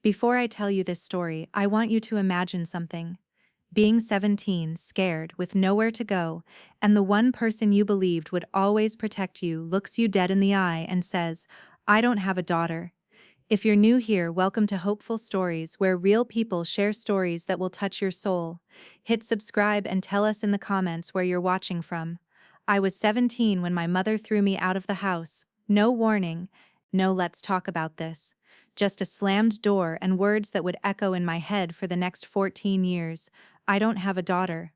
Before I tell you this story, I want you to imagine something. Being 17, scared, with nowhere to go, and the one person you believed would always protect you looks you dead in the eye and says, "I don't have a daughter." If you're new here, welcome to Hopeful Stories, where real people share stories that will touch your soul. Hit subscribe and tell us in the comments where you're watching from. I was 17 when my mother threw me out of the house. No warning, no let's talk about this. Just a slammed door and words that would echo in my head for the next 14 years. I don't have a daughter.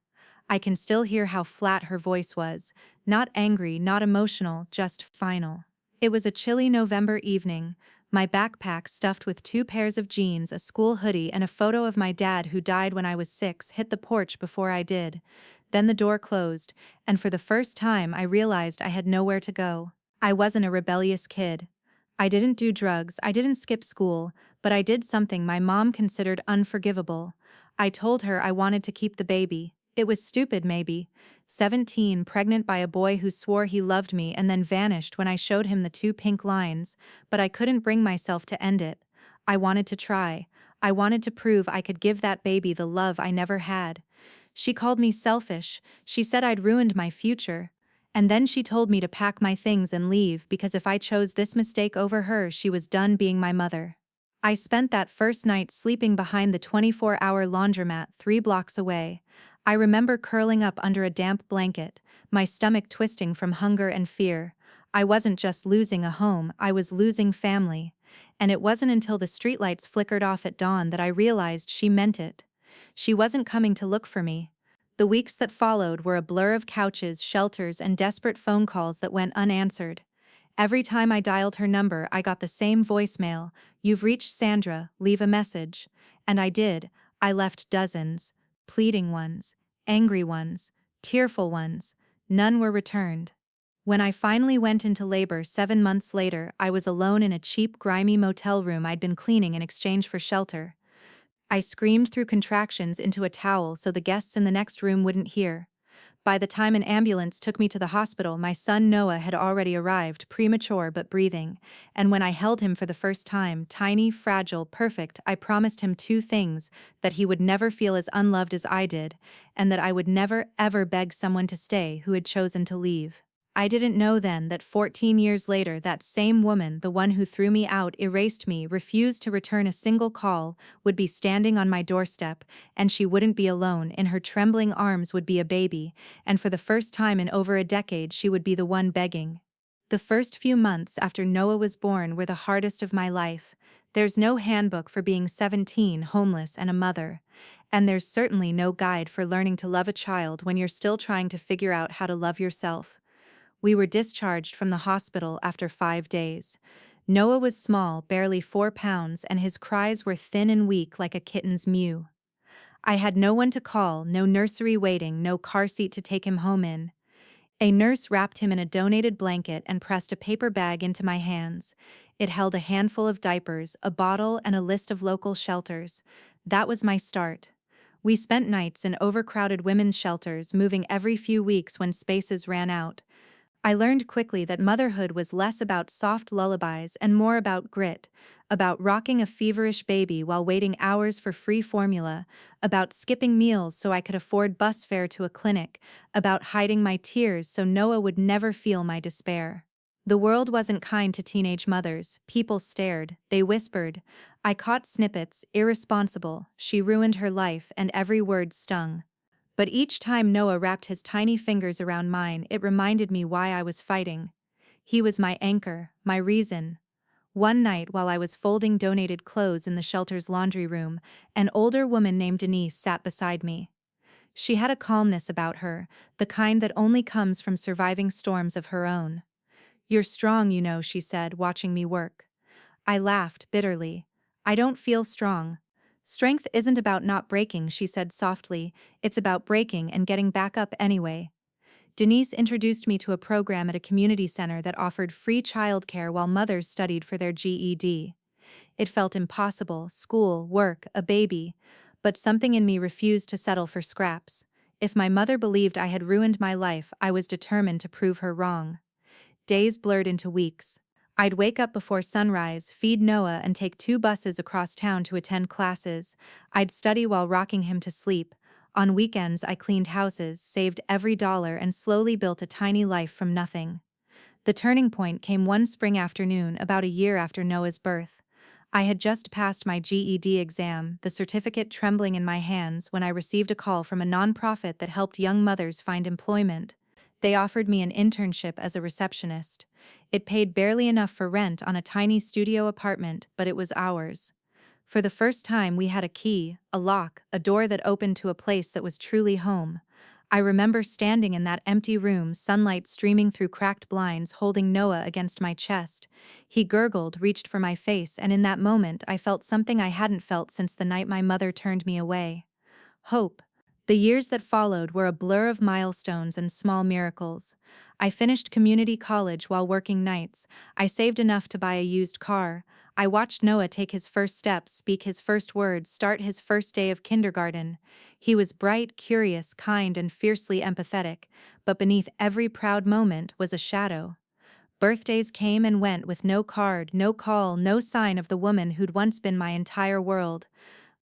I can still hear how flat her voice was. Not angry, not emotional, just final. It was a chilly November evening. My backpack stuffed with 2 pairs of jeans, a school hoodie, and a photo of my dad who died when I was 6 hit the porch before I did. Then the door closed, and for the first time I realized I had nowhere to go. I wasn't a rebellious kid. I didn't do drugs, I didn't skip school, but I did something my mom considered unforgivable. I told her I wanted to keep the baby. It was stupid, maybe. 17, pregnant by a boy who swore he loved me and then vanished when I showed him the 2 pink lines, but I couldn't bring myself to end it. I wanted to try. I wanted to prove I could give that baby the love I never had. She called me selfish. She said I'd ruined my future. And then she told me to pack my things and leave because if I chose this mistake over her, she was done being my mother. I spent that first night sleeping behind the 24-hour laundromat 3 blocks away. I remember curling up under a damp blanket, my stomach twisting from hunger and fear. I wasn't just losing a home, I was losing family. And it wasn't until the streetlights flickered off at dawn that I realized she meant it. She wasn't coming to look for me. The weeks that followed were a blur of couches, shelters, and desperate phone calls that went unanswered. Every time I dialed her number, I got the same voicemail: "You've reached Sandra, leave a message." And I did. I left dozens. Pleading ones, angry ones, tearful ones. None were returned. When I finally went into labor 7 months later, I was alone in a cheap, grimy motel room I'd been cleaning in exchange for shelter. I screamed through contractions into a towel so the guests in the next room wouldn't hear. By the time an ambulance took me to the hospital, my son Noah had already arrived, premature but breathing, and when I held him for the first time, tiny, fragile, perfect, I promised him 2 things: that he would never feel as unloved as I did, and that I would never, ever beg someone to stay who had chosen to leave. I didn't know then that 14 years later that same woman, the one who threw me out, erased me, refused to return a single call, would be standing on my doorstep, and she wouldn't be alone. In her trembling arms would be a baby, and for the first time in over a decade she would be the one begging. The first few months after Noah was born were the hardest of my life. There's no handbook for being 17, homeless, and a mother. And there's certainly no guide for learning to love a child when you're still trying to figure out how to love yourself. We were discharged from the hospital after 5 days. Noah was small, barely 4 pounds, and his cries were thin and weak like a kitten's mew. I had no one to call, no nursery waiting, no car seat to take him home in. A nurse wrapped him in a donated blanket and pressed a paper bag into my hands. It held a handful of diapers, a bottle, and a list of local shelters. That was my start. We spent nights in overcrowded women's shelters, moving every few weeks when spaces ran out. I learned quickly that motherhood was less about soft lullabies and more about grit, about rocking a feverish baby while waiting hours for free formula, about skipping meals so I could afford bus fare to a clinic, about hiding my tears so Noah would never feel my despair. The world wasn't kind to teenage mothers. People stared, they whispered. I caught snippets: irresponsible, she ruined her life, and every word stung. But each time Noah wrapped his tiny fingers around mine, it reminded me why I was fighting. He was my anchor, my reason. One night while I was folding donated clothes in the shelter's laundry room, an older woman named Denise sat beside me. She had a calmness about her, the kind that only comes from surviving storms of her own. "You're strong, you know," she said, watching me work. I laughed bitterly. "I don't feel strong." "Strength isn't about not breaking," she said softly, "it's about breaking and getting back up anyway." Denise introduced me to a program at a community center that offered free childcare while mothers studied for their GED. It felt impossible: school, work, a baby. But something in me refused to settle for scraps. If my mother believed I had ruined my life, I was determined to prove her wrong. Days blurred into weeks. I'd wake up before sunrise, feed Noah, and take 2 buses across town to attend classes. I'd study while rocking him to sleep. On weekends, I cleaned houses, saved every dollar, and slowly built a tiny life from nothing. The turning point came one spring afternoon, about a year after Noah's birth. I had just passed my GED exam, the certificate trembling in my hands, when I received a call from a nonprofit that helped young mothers find employment. They offered me an internship as a receptionist. It paid barely enough for rent on a tiny studio apartment, but it was ours. For the first time, we had a key, a lock, a door that opened to a place that was truly home. I remember standing in that empty room, sunlight streaming through cracked blinds, holding Noah against my chest. He gurgled, reached for my face, and in that moment I felt something I hadn't felt since the night my mother turned me away. Hope. The years that followed were a blur of milestones and small miracles. I finished community college while working nights. I saved enough to buy a used car. I watched Noah take his first steps, speak his first words, start his first day of kindergarten. He was bright, curious, kind, and fiercely empathetic, but beneath every proud moment was a shadow. Birthdays came and went with no card, no call, no sign of the woman who'd once been my entire world.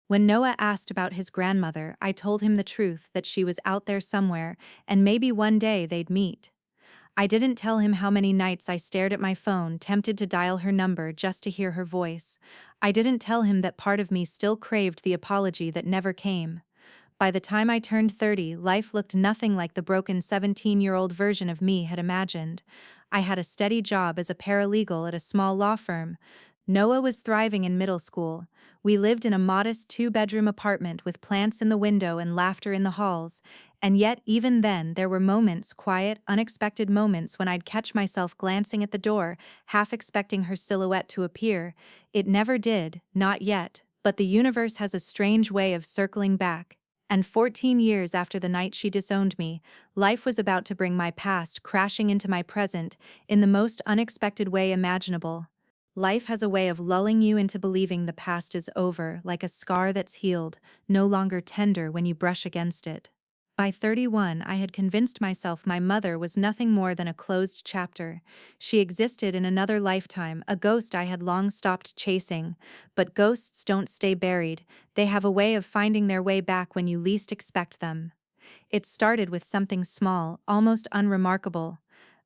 When Noah asked about his grandmother, I told him the truth, that she was out there somewhere, and maybe one day they'd meet. I didn't tell him how many nights I stared at my phone, tempted to dial her number just to hear her voice. I didn't tell him that part of me still craved the apology that never came. By the time I turned 30, life looked nothing like the broken 17-year-old version of me had imagined. I had a steady job as a paralegal at a small law firm. Noah was thriving in middle school. We lived in a modest 2-bedroom apartment with plants in the window and laughter in the halls. And yet, even then, there were moments, quiet, unexpected moments, when I'd catch myself glancing at the door, half expecting her silhouette to appear. It never did, not yet, but the universe has a strange way of circling back. And 14 years after the night she disowned me, life was about to bring my past crashing into my present in the most unexpected way imaginable. Life has a way of lulling you into believing the past is over, like a scar that's healed, no longer tender when you brush against it. By 31, I had convinced myself my mother was nothing more than a closed chapter. She existed in another lifetime, a ghost I had long stopped chasing. But ghosts don't stay buried, they have a way of finding their way back when you least expect them. It started with something small, almost unremarkable.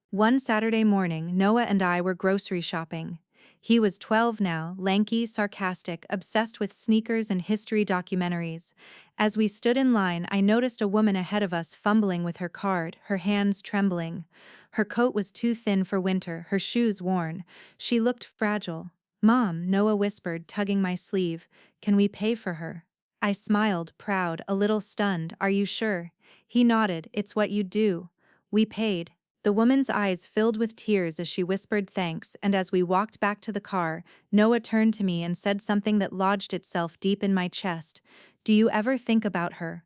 One Saturday morning, Noah and I were grocery shopping. He was 12 now, lanky, sarcastic, obsessed with sneakers and history documentaries. As we stood in line, I noticed a woman ahead of us fumbling with her card, her hands trembling. Her coat was too thin for winter, her shoes worn. She looked fragile. "Mom," Noah whispered, tugging my sleeve, "can we pay for her?" I smiled, proud, a little stunned. "Are you sure?" He nodded. "It's what you do." We paid. The woman's eyes filled with tears as she whispered thanks, and as we walked back to the car, Noah turned to me and said something that lodged itself deep in my chest. "Do you ever think about her?"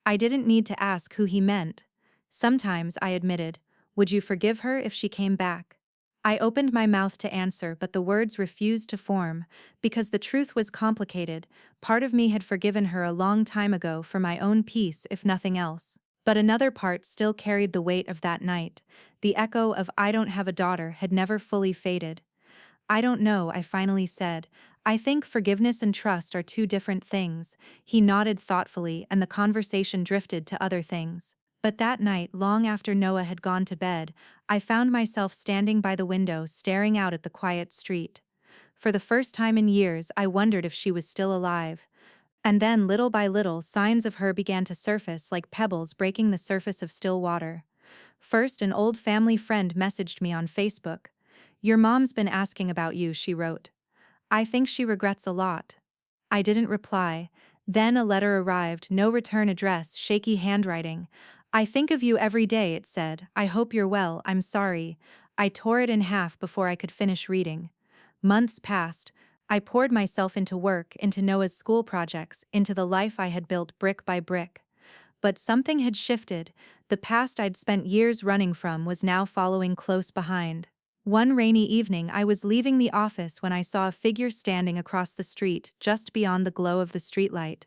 I didn't need to ask who he meant. "Sometimes," I admitted. "Would you forgive her if she came back?" I opened my mouth to answer, but the words refused to form, because the truth was complicated. Part of me had forgiven her a long time ago for my own peace, if nothing else. But another part still carried the weight of that night. The echo of "I don't have a daughter" had never fully faded. "I don't know," I finally said. "I think forgiveness and trust are two different things." He nodded thoughtfully, and the conversation drifted to other things. But that night, long after Noah had gone to bed, I found myself standing by the window, staring out at the quiet street. For the first time in years, I wondered if she was still alive. And then, little by little, signs of her began to surface, like pebbles breaking the surface of still water. First, an old family friend messaged me on Facebook. "Your mom's been asking about you," she wrote. "I think she regrets a lot." I didn't reply. Then a letter arrived, no return address, shaky handwriting. "I think of you every day," it said. "I hope you're well, I'm sorry." I tore it in half before I could finish reading. Months passed. I poured myself into work, into Noah's school projects, into the life I had built brick by brick. But something had shifted. The past I'd spent years running from was now following close behind. One rainy evening, I was leaving the office when I saw a figure standing across the street, just beyond the glow of the streetlight.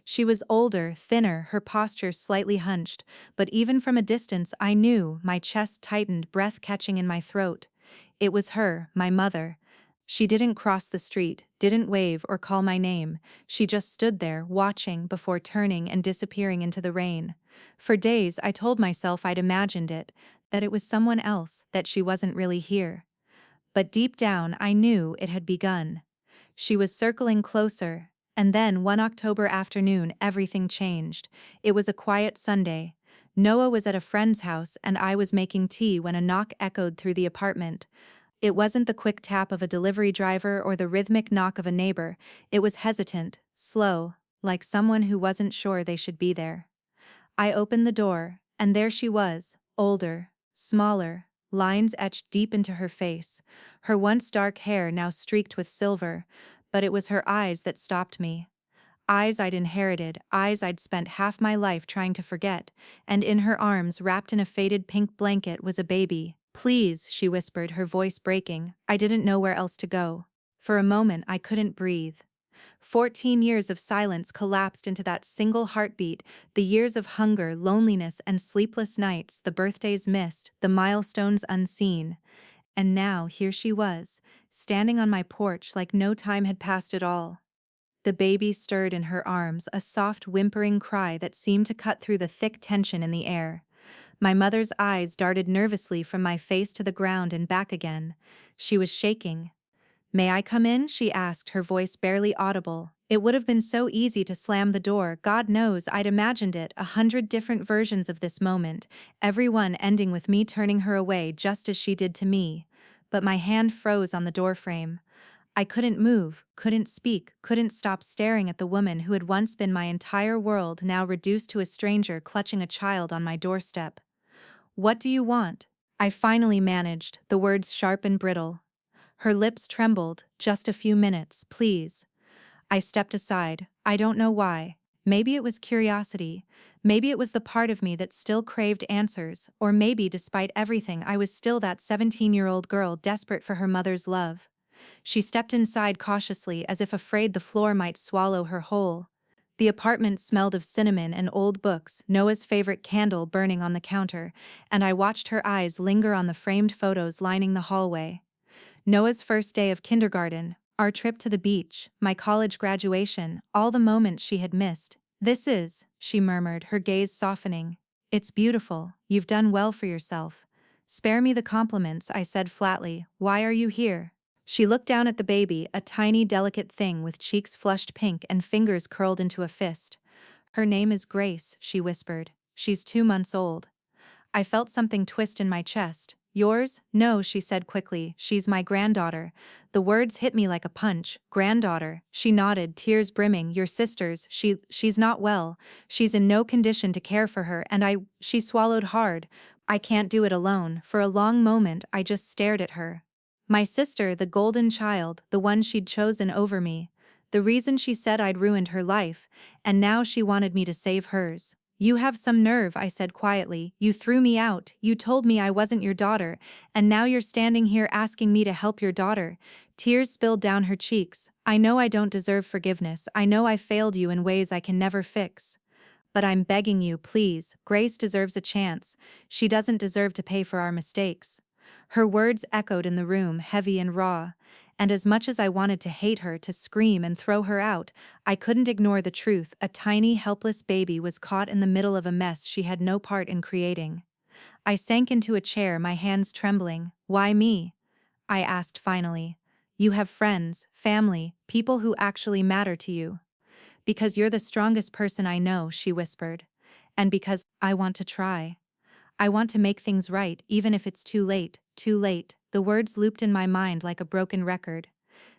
She was older, thinner, her posture slightly hunched, but even from a distance I knew, my chest tightened, breath catching in my throat. It was her, my mother. She didn't cross the street, didn't wave or call my name. She just stood there, watching before turning and disappearing into the rain. For days I told myself I'd imagined it, that it was someone else, that she wasn't really here. But deep down I knew it had begun. She was circling closer, and then one October afternoon everything changed. It was a quiet Sunday. Noah was at a friend's house and I was making tea when a knock echoed through the apartment. It wasn't the quick tap of a delivery driver or the rhythmic knock of a neighbor. It was hesitant, slow, like someone who wasn't sure they should be there. I opened the door, and there she was, older, smaller, lines etched deep into her face, her once dark hair now streaked with silver, but it was her eyes that stopped me. Eyes I'd inherited, eyes I'd spent half my life trying to forget, and in her arms, wrapped in a faded pink blanket, was a baby. "Please," she whispered, her voice breaking. I didn't know where else to go. For a moment I couldn't breathe. 14 years of silence collapsed into that single heartbeat, the years of hunger, loneliness, and sleepless nights, the birthdays missed, the milestones unseen. And now here she was, standing on my porch like no time had passed at all. The baby stirred in her arms, a soft whimpering cry that seemed to cut through the thick tension in the air. My mother's eyes darted nervously from my face to the ground and back again. She was shaking. "May I come in?" she asked, her voice barely audible. It would have been so easy to slam the door. God knows I'd imagined it, 100 different versions of this moment, every one ending with me turning her away just as she did to me. But my hand froze on the doorframe. I couldn't move, couldn't speak, couldn't stop staring at the woman who had once been my entire world, now reduced to a stranger clutching a child on my doorstep. "What do you want?" I finally managed, the words sharp and brittle. Her lips trembled. "Just a few minutes, please." I stepped aside. I don't know why. Maybe it was curiosity. Maybe it was the part of me that still craved answers, or maybe despite everything I was still that 17-year-old girl desperate for her mother's love. She stepped inside cautiously, as if afraid the floor might swallow her whole. The apartment smelled of cinnamon and old books, Noah's favorite candle burning on the counter, and I watched her eyes linger on the framed photos lining the hallway. Noah's first day of kindergarten, our trip to the beach, my college graduation, all the moments she had missed. "This is," she murmured, her gaze softening. "It's beautiful. You've done well for yourself." "Spare me the compliments," I said flatly. "Why are you here?" She looked down at the baby, a tiny, delicate thing with cheeks flushed pink and fingers curled into a fist. "Her name is Grace," she whispered. "She's 2 months old." I felt something twist in my chest. "Yours?" "No," she said quickly. "She's my granddaughter." The words hit me like a punch. "Granddaughter." She nodded, tears brimming. "Your sister's. She's not well. She's in no condition to care for her, and she swallowed hard. I can't do it alone." For a long moment I just stared at her. My sister, the golden child, the one she'd chosen over me. The reason she said I'd ruined her life, and now she wanted me to save hers. "You have some nerve," I said quietly. "You threw me out, you told me I wasn't your daughter, and now you're standing here asking me to help your daughter." Tears spilled down her cheeks. "I know I don't deserve forgiveness. I know I failed you in ways I can never fix. But I'm begging you, please. Grace deserves a chance. She doesn't deserve to pay for our mistakes." Her words echoed in the room, heavy and raw. And as much as I wanted to hate her, to scream and throw her out, I couldn't ignore the truth. A tiny, helpless baby was caught in the middle of a mess she had no part in creating. I sank into a chair, my hands trembling. "Why me?" I asked finally. "You have friends, family, people who actually matter to you." "Because you're the strongest person I know," she whispered. "And because I want to try. I want to make things right, even if it's too late, too late." The words looped in my mind like a broken record.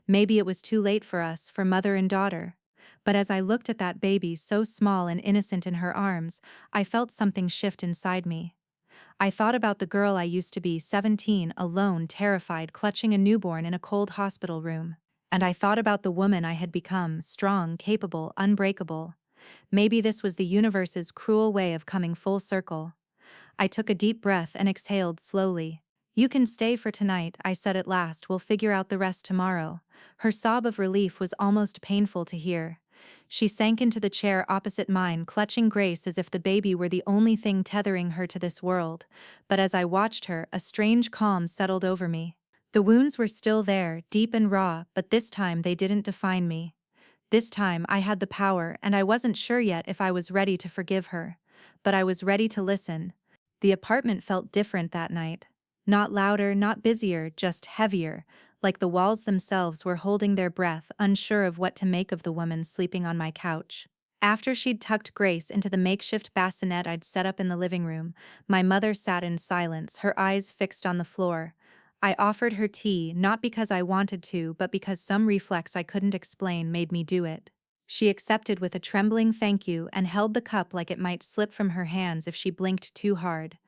Maybe it was too late for us, for mother and daughter. But as I looked at that baby, so small and innocent in her arms, I felt something shift inside me. I thought about the girl I used to be, 17, alone, terrified, clutching a newborn in a cold hospital room. And I thought about the woman I had become, strong, capable, unbreakable. Maybe this was the universe's cruel way of coming full circle. I took a deep breath and exhaled slowly. "You can stay for tonight," I said at last. "We'll figure out the rest tomorrow." Her sob of relief was almost painful to hear. She sank into the chair opposite mine, clutching Grace as if the baby were the only thing tethering her to this world. But as I watched her, a strange calm settled over me. The wounds were still there, deep and raw, but this time they didn't define me. This time I had the power, and I wasn't sure yet if I was ready to forgive her. But I was ready to listen. The apartment felt different that night. Not louder, not busier, just heavier, like the walls themselves were holding their breath, unsure of what to make of the woman sleeping on my couch. After she'd tucked Grace into the makeshift bassinet I'd set up in the living room, my mother sat in silence, her eyes fixed on the floor. I offered her tea, not because I wanted to, but because some reflex I couldn't explain made me do it. She accepted with a trembling thank you and held the cup like it might slip from her hands if she blinked too hard.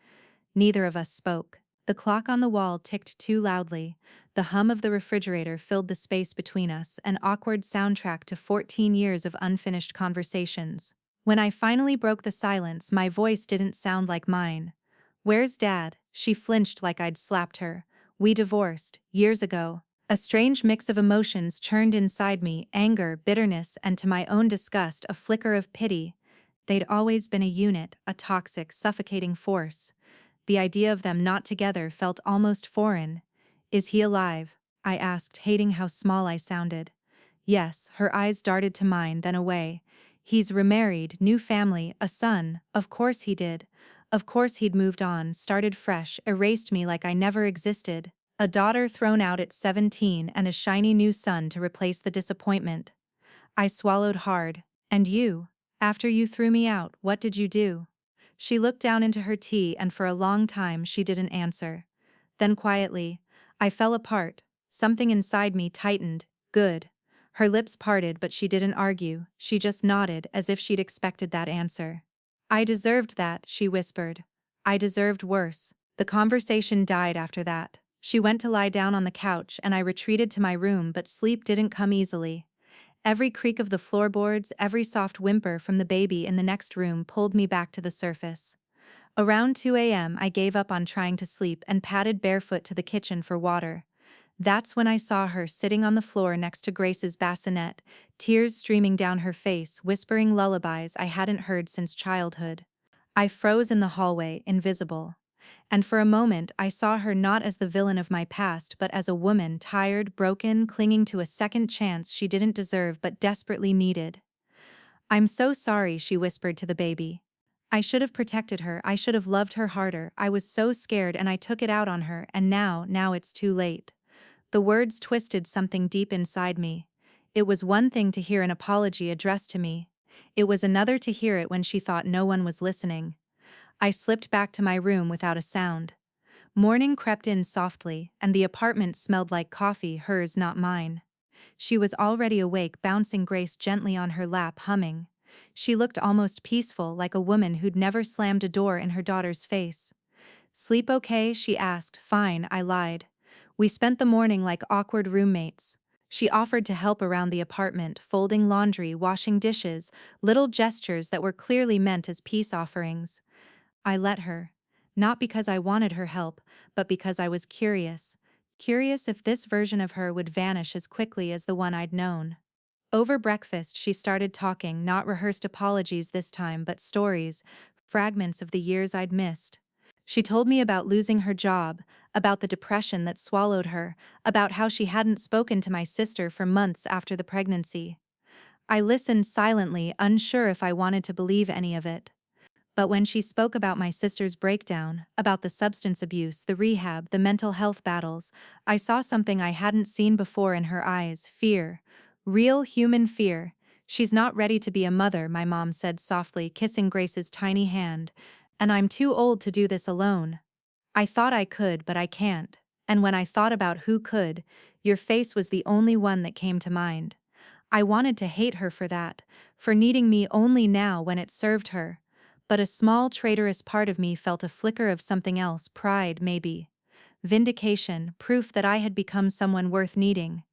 Neither of us spoke. The clock on the wall ticked too loudly. The hum of the refrigerator filled the space between us, an awkward soundtrack to 14 years of unfinished conversations. When I finally broke the silence, my voice didn't sound like mine. "Where's Dad?" She flinched like I'd slapped her. "We divorced, years ago." A strange mix of emotions churned inside me, anger, bitterness, and to my own disgust, a flicker of pity. They'd always been a unit, a toxic, suffocating force. The idea of them not together felt almost foreign. "Is he alive?" I asked, hating how small I sounded. "Yes," her eyes darted to mine, then away. "He's remarried, new family, a son, of course he did. Of course he'd moved on, started fresh, erased me like I never existed. A daughter thrown out at 17 and a shiny new son to replace the disappointment." I swallowed hard. "And you? After you threw me out, what did you do?" She looked down into her tea and for a long time she didn't answer. Then quietly, "I fell apart. Something inside me tightened." "Good." Her lips parted but she didn't argue, she just nodded as if she'd expected that answer. "I deserved that," she whispered. "I deserved worse." The conversation died after that. She went to lie down on the couch and I retreated to my room, but sleep didn't come easily. Every creak of the floorboards, every soft whimper from the baby in the next room pulled me back to the surface. Around 2 a.m. I gave up on trying to sleep and padded barefoot to the kitchen for water. That's when I saw her sitting on the floor next to Grace's bassinet, tears streaming down her face, whispering lullabies I hadn't heard since childhood. I froze in the hallway, invisible. And for a moment I saw her not as the villain of my past but as a woman tired, broken, clinging to a second chance she didn't deserve but desperately needed. "I'm so sorry," she whispered to the baby. "I should have protected her, I should have loved her harder, I was so scared and I took it out on her, and now it's too late." The words twisted something deep inside me. It was one thing to hear an apology addressed to me. It was another to hear it when she thought no one was listening. I slipped back to my room without a sound. Morning crept in softly, and the apartment smelled like coffee, hers, not mine. She was already awake, bouncing Grace gently on her lap, humming. She looked almost peaceful, like a woman who'd never slammed a door in her daughter's face. "Sleep okay?" she asked. "Fine," I lied. "We spent the morning like awkward roommates." She offered to help around the apartment, folding laundry, washing dishes, little gestures that were clearly meant as peace offerings. I let her. Not because I wanted her help, but because I was curious. Curious if this version of her would vanish as quickly as the one I'd known. Over breakfast she started talking, not rehearsed apologies this time but stories, fragments of the years I'd missed. She told me about losing her job, about the depression that swallowed her, about how she hadn't spoken to my sister for months after the pregnancy. I listened silently, unsure if I wanted to believe any of it. But when she spoke about my sister's breakdown, about the substance abuse, the rehab, the mental health battles, I saw something I hadn't seen before in her eyes: fear. Real human fear. "She's not ready to be a mother," my mom said softly, kissing Grace's tiny hand. "And I'm too old to do this alone." I thought I could, but I can't. And when I thought about who could, your face was the only one that came to mind. I wanted to hate her for that, for needing me only now when it served her. But a small traitorous part of me felt a flicker of something else, pride maybe. Vindication, proof that I had become someone worth needing.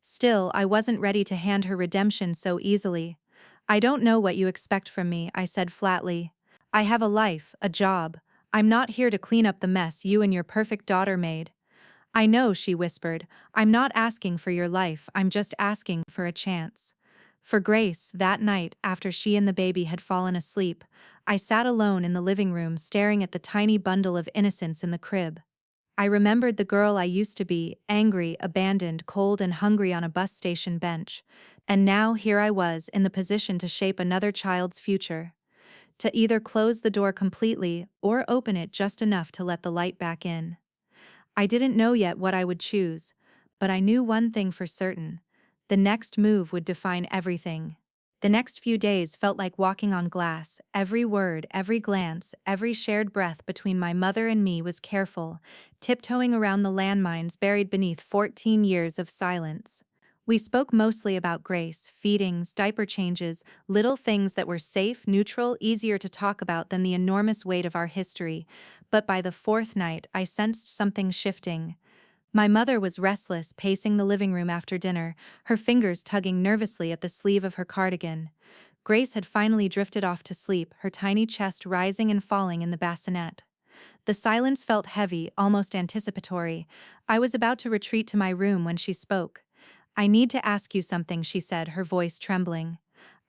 Still, I wasn't ready to hand her redemption so easily. "I don't know what you expect from me," I said flatly. "I have a life, a job. I'm not here to clean up the mess you and your perfect daughter made." "I know," she whispered. "I'm not asking for your life, I'm just asking for a chance." For Grace, that night, after she and the baby had fallen asleep, I sat alone in the living room staring at the tiny bundle of innocence in the crib. I remembered the girl I used to be, angry, abandoned, cold and hungry on a bus station bench. And now here I was in the position to shape another child's future. To either close the door completely or open it just enough to let the light back in. I didn't know yet what I would choose, but I knew one thing for certain. The next move would define everything. The next few days felt like walking on glass. Every word, every glance, every shared breath between my mother and me was careful, tiptoeing around the landmines buried beneath 14 years of silence. We spoke mostly about Grace, feedings, diaper changes, little things that were safe, neutral, easier to talk about than the enormous weight of our history. But by the fourth night, I sensed something shifting. My mother was restless, pacing the living room after dinner, her fingers tugging nervously at the sleeve of her cardigan. Grace had finally drifted off to sleep, her tiny chest rising and falling in the bassinet. The silence felt heavy, almost anticipatory. I was about to retreat to my room when she spoke. "I need to ask you something," she said, her voice trembling.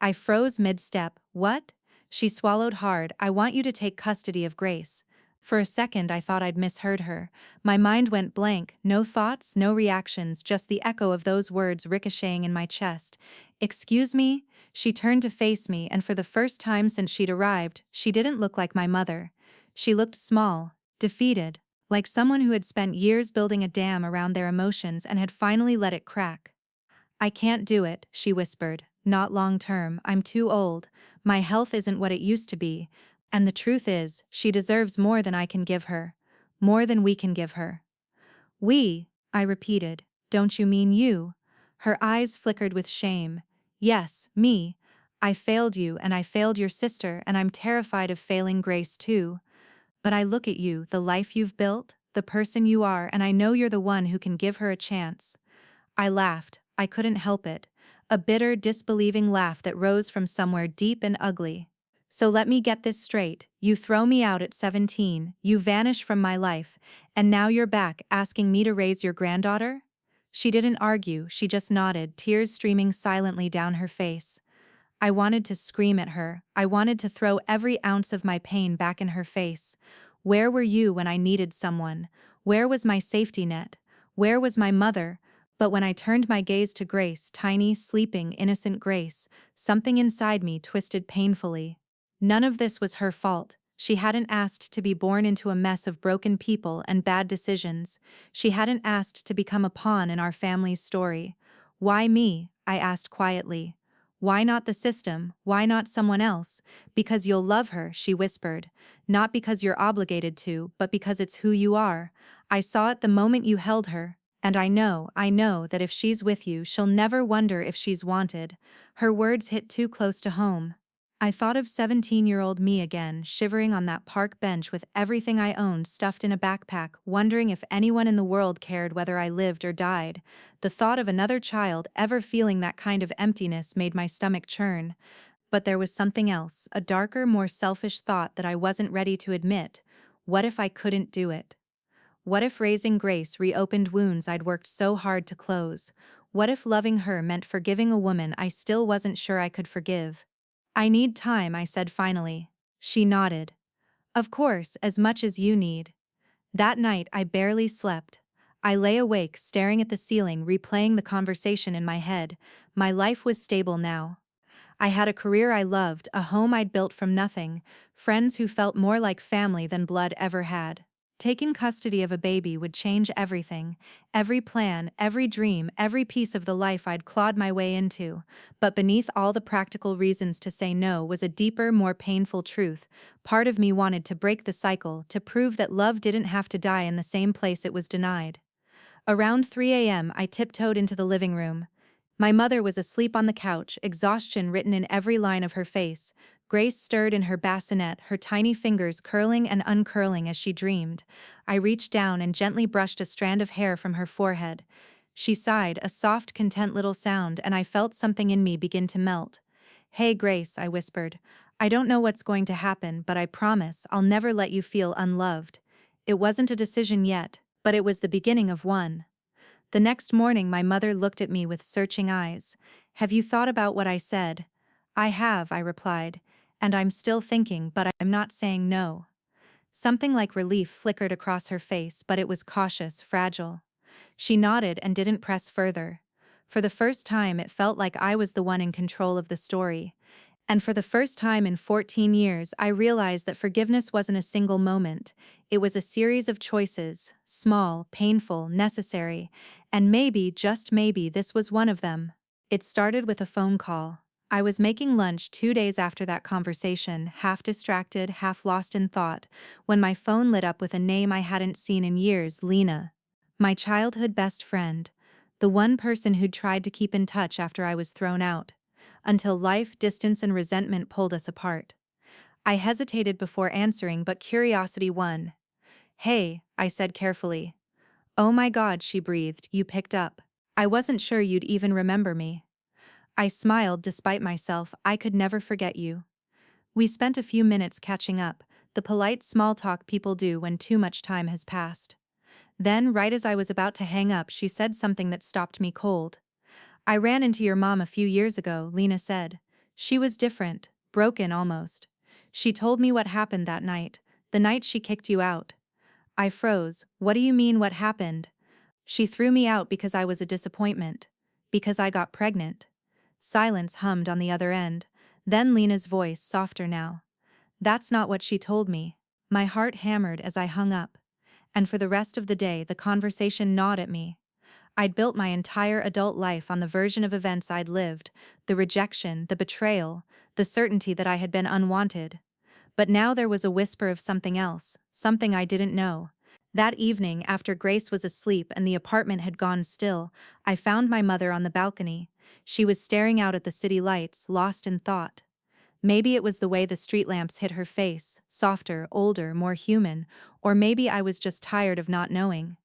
I froze mid-step. "What?" She swallowed hard. "I want you to take custody of Grace." For a second I thought I'd misheard her. My mind went blank, no thoughts, no reactions, just the echo of those words ricocheting in my chest. "Excuse me?" She turned to face me, and for the first time since she'd arrived, she didn't look like my mother. She looked small, defeated, like someone who had spent years building a dam around their emotions and had finally let it crack. "I can't do it," she whispered. "Not long term, I'm too old. My health isn't what it used to be. And the truth is, she deserves more than I can give her. More than we can give her." "We," I repeated. "Don't you mean you?" Her eyes flickered with shame. "Yes, me. I failed you and I failed your sister, and I'm terrified of failing Grace too. But I look at you, the life you've built, the person you are, and I know you're the one who can give her a chance." I laughed. I couldn't help it. A bitter, disbelieving laugh that rose from somewhere deep and ugly. "So let me get this straight. You throw me out at 17, you vanish from my life, and now you're back asking me to raise your granddaughter?" She didn't argue, she just nodded, tears streaming silently down her face. I wanted to scream at her. I wanted to throw every ounce of my pain back in her face. Where were you when I needed someone? Where was my safety net? Where was my mother? But when I turned my gaze to Grace, tiny, sleeping, innocent Grace, something inside me twisted painfully. None of this was her fault. She hadn't asked to be born into a mess of broken people and bad decisions. She hadn't asked to become a pawn in our family's story. "Why me?" I asked quietly. "Why not the system? Why not someone else?" "Because you'll love her," she whispered. "Not because you're obligated to, but because it's who you are. I saw it the moment you held her. And I know that if she's with you, she'll never wonder if she's wanted." Her words hit too close to home. I thought of 17-year-old me again, shivering on that park bench with everything I owned stuffed in a backpack, wondering if anyone in the world cared whether I lived or died. The thought of another child ever feeling that kind of emptiness made my stomach churn. But there was something else, a darker, more selfish thought that I wasn't ready to admit. What if I couldn't do it? What if raising Grace reopened wounds I'd worked so hard to close? What if loving her meant forgiving a woman I still wasn't sure I could forgive? "I need time," I said finally. She nodded. "Of course, as much as you need." That night I barely slept. I lay awake, staring at the ceiling, replaying the conversation in my head. My life was stable now. I had a career I loved, a home I'd built from nothing, friends who felt more like family than blood ever had. Taking custody of a baby would change everything, every plan, every dream, every piece of the life I'd clawed my way into. But beneath all the practical reasons to say no was a deeper, more painful truth. Part of me wanted to break the cycle, to prove that love didn't have to die in the same place it was denied. Around 3 a.m., I tiptoed into the living room. My mother was asleep on the couch, exhaustion written in every line of her face. Grace stirred in her bassinet, her tiny fingers curling and uncurling as she dreamed. I reached down and gently brushed a strand of hair from her forehead. She sighed, a soft, content little sound, and I felt something in me begin to melt. "Hey, Grace," I whispered. "I don't know what's going to happen, but I promise I'll never let you feel unloved." It wasn't a decision yet, but it was the beginning of one. The next morning my mother looked at me with searching eyes. Have you thought about what I said? I have, I replied. And I'm still thinking, but I'm not saying no. Something like relief flickered across her face, but it was cautious, fragile. She nodded and didn't press further. For the first time, it felt like I was the one in control of the story. And for the first time in 14 years, I realized that forgiveness wasn't a single moment. It was a series of choices, small, painful, necessary, and maybe, just maybe, this was one of them. It started with a phone call. I was making lunch 2 days after that conversation, half distracted, half lost in thought, when my phone lit up with a name I hadn't seen in years, Lena. My childhood best friend. The one person who'd tried to keep in touch after I was thrown out. Until life, distance, and resentment pulled us apart. I hesitated before answering, but curiosity won. Hey, I said carefully. Oh my God, she breathed, you picked up. I wasn't sure you'd even remember me. I smiled despite myself, I could never forget you. We spent a few minutes catching up, the polite small talk people do when too much time has passed. Then, right as I was about to hang up, she said something that stopped me cold. I ran into your mom a few years ago, Lena said. She was different, broken almost. She told me what happened that night, the night she kicked you out. I froze. What do you mean what happened? She threw me out because I was a disappointment. Because I got pregnant. Silence hummed on the other end. Then Lena's voice, softer now. That's not what she told me. My heart hammered as I hung up. And for the rest of the day, the conversation gnawed at me. I'd built my entire adult life on the version of events I'd lived, the rejection, the betrayal, the certainty that I had been unwanted. But now there was a whisper of something else, something I didn't know. That evening, after Grace was asleep and the apartment had gone still, I found my mother on the balcony. She was staring out at the city lights, lost in thought. Maybe it was the way the street lamps hit her face, softer, older, more human, or maybe I was just tired of not knowing.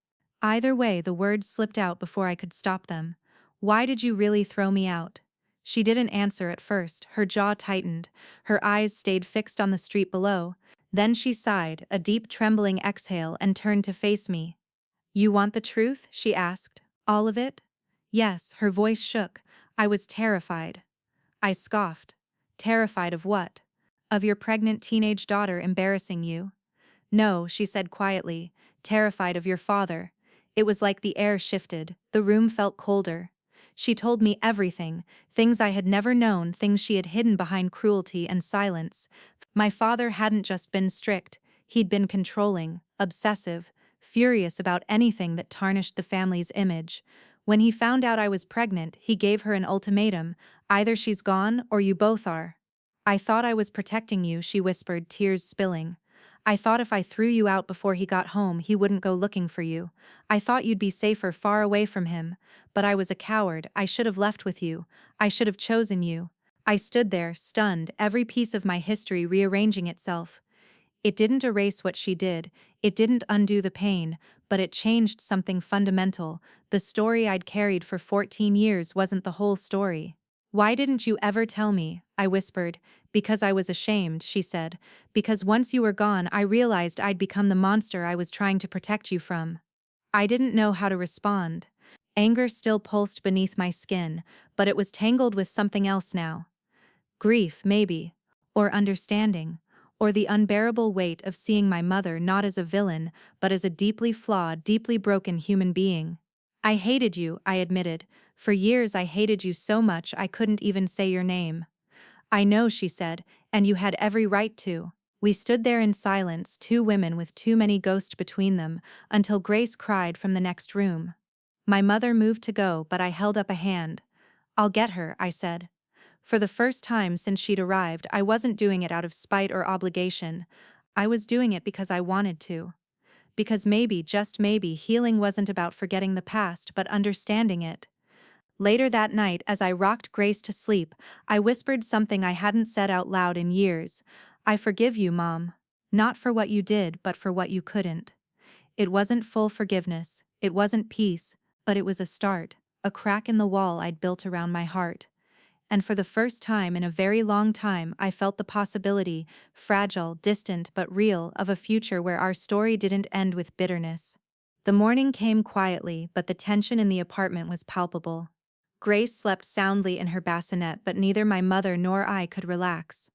Either way, the words slipped out before I could stop them. Why did you really throw me out? She didn't answer at first, her jaw tightened, her eyes stayed fixed on the street below. Then she sighed, a deep trembling exhale, and turned to face me. You want the truth? She asked. All of it? Yes, her voice shook. I was terrified. I scoffed. Terrified of what? Of your pregnant teenage daughter embarrassing you? No, she said quietly, terrified of your father. It was like the air shifted, the room felt colder. She told me everything, things I had never known, things she had hidden behind cruelty and silence. My father hadn't just been strict, he'd been controlling, obsessive, furious about anything that tarnished the family's image. When he found out I was pregnant, he gave her an ultimatum: either she's gone or you both are. I thought I was protecting you, she whispered, tears spilling. I thought if I threw you out before he got home, he wouldn't go looking for you. I thought you'd be safer far away from him. But I was a coward, I should have left with you. I should have chosen you. I stood there, stunned, every piece of my history rearranging itself. It didn't erase what she did, it didn't undo the pain, but it changed something fundamental. The story I'd carried for 14 years wasn't the whole story. Why didn't you ever tell me? I whispered. Because I was ashamed, she said. Because once you were gone, I realized I'd become the monster I was trying to protect you from. I didn't know how to respond. Anger still pulsed beneath my skin, but it was tangled with something else now. Grief, maybe. Or understanding. Or the unbearable weight of seeing my mother not as a villain, but as a deeply flawed, deeply broken human being. I hated you, I admitted. For years I hated you so much I couldn't even say your name. I know, she said, and you had every right to. We stood there in silence, two women with too many ghosts between them, until Grace cried from the next room. My mother moved to go, but I held up a hand. I'll get her, I said. For the first time since she'd arrived, I wasn't doing it out of spite or obligation. I was doing it because I wanted to. Because maybe, just maybe, healing wasn't about forgetting the past but understanding it. Later that night, as I rocked Grace to sleep, I whispered something I hadn't said out loud in years. I forgive you, Mom. Not for what you did, but for what you couldn't. It wasn't full forgiveness, it wasn't peace, but it was a start, a crack in the wall I'd built around my heart. And for the first time in a very long time, I felt the possibility, fragile, distant but real, of a future where our story didn't end with bitterness. The morning came quietly, but the tension in the apartment was palpable. Grace slept soundly in her bassinet, but neither my mother nor I could relax.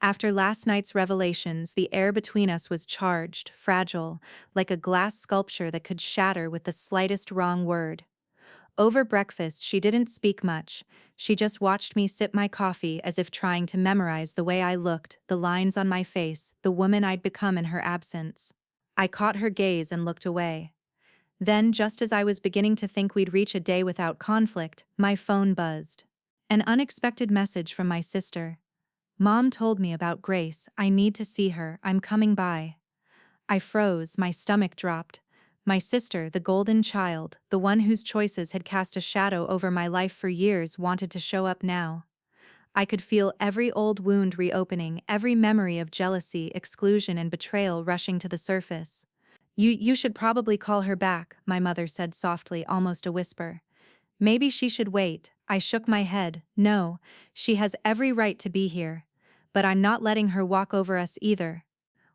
After last night's revelations, the air between us was charged, fragile, like a glass sculpture that could shatter with the slightest wrong word. Over breakfast, she didn't speak much. She just watched me sip my coffee as if trying to memorize the way I looked, the lines on my face, the woman I'd become in her absence. I caught her gaze and looked away. Then, just as I was beginning to think we'd reach a day without conflict, my phone buzzed. An unexpected message from my sister. "Mom told me about Grace. I need to see her. I'm coming by." I froze, my stomach dropped. My sister, the golden child, the one whose choices had cast a shadow over my life for years, wanted to show up now. I could feel every old wound reopening, every memory of jealousy, exclusion, and betrayal rushing to the surface. You should probably call her back," my mother said softly, almost a whisper. "Maybe she should wait." I shook my head. "No, she has every right to be here. But I'm not letting her walk over us either."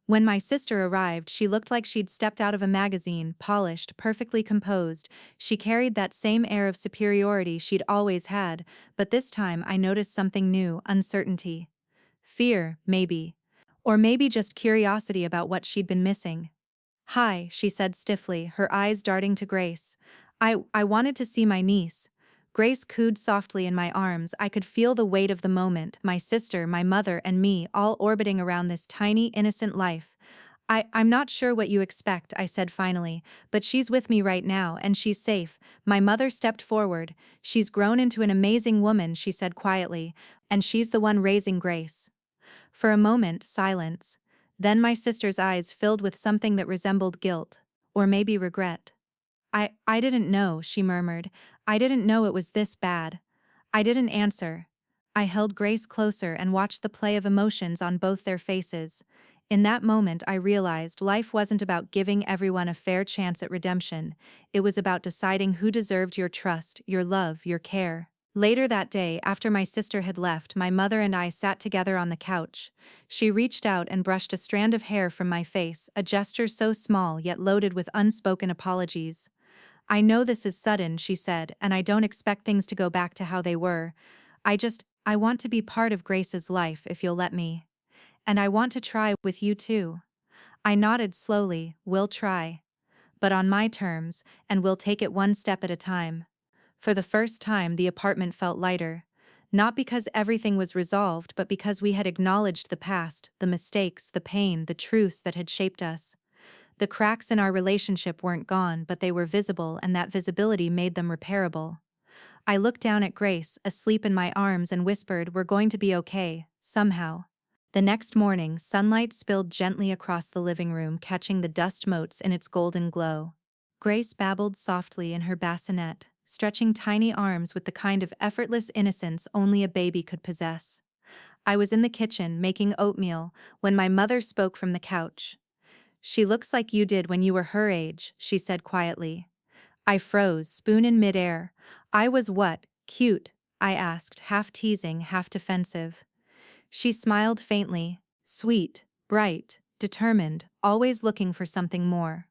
When my sister arrived, she looked like she'd stepped out of a magazine, polished, perfectly composed. She carried that same air of superiority she'd always had, but this time I noticed something new: uncertainty. Fear, maybe. Or maybe just curiosity about what she'd been missing. "Hi," she said stiffly, her eyes darting to Grace. I wanted to see my niece." Grace cooed softly in my arms. I could feel the weight of the moment, my sister, my mother, and me, all orbiting around this tiny, innocent life. I'm not sure what you expect," I said finally, "but she's with me right now, and she's safe." My mother stepped forward. "She's grown into an amazing woman," she said quietly, "and she's the one raising Grace." For a moment, silence. Then my sister's eyes filled with something that resembled guilt. Or maybe regret. I didn't know," she murmured. "I didn't know it was this bad." I didn't answer. I held Grace closer and watched the play of emotions on both their faces. In that moment I realized life wasn't about giving everyone a fair chance at redemption. It was about deciding who deserved your trust, your love, your care. Later that day, after my sister had left, my mother and I sat together on the couch. She reached out and brushed a strand of hair from my face, a gesture so small yet loaded with unspoken apologies. "I know this is sudden," she said, "and I don't expect things to go back to how they were. I want to be part of Grace's life if you'll let me. And I want to try with you too." I nodded slowly. "We'll try. But on my terms, and we'll take it one step at a time." For the first time, the apartment felt lighter. Not because everything was resolved, but because we had acknowledged the past, the mistakes, the pain, the truths that had shaped us. The cracks in our relationship weren't gone, but they were visible, and that visibility made them repairable. I looked down at Grace, asleep in my arms, and whispered, "We're going to be okay, somehow." The next morning, sunlight spilled gently across the living room, catching the dust motes in its golden glow. Grace babbled softly in her bassinet, stretching tiny arms with the kind of effortless innocence only a baby could possess. I was in the kitchen, making oatmeal, when my mother spoke from the couch. "She looks like you did when you were her age," she said quietly. I froze, spoon in midair. "I was what, cute?" I asked, half teasing, half defensive. She smiled faintly. "Sweet, bright, determined, always looking for something more."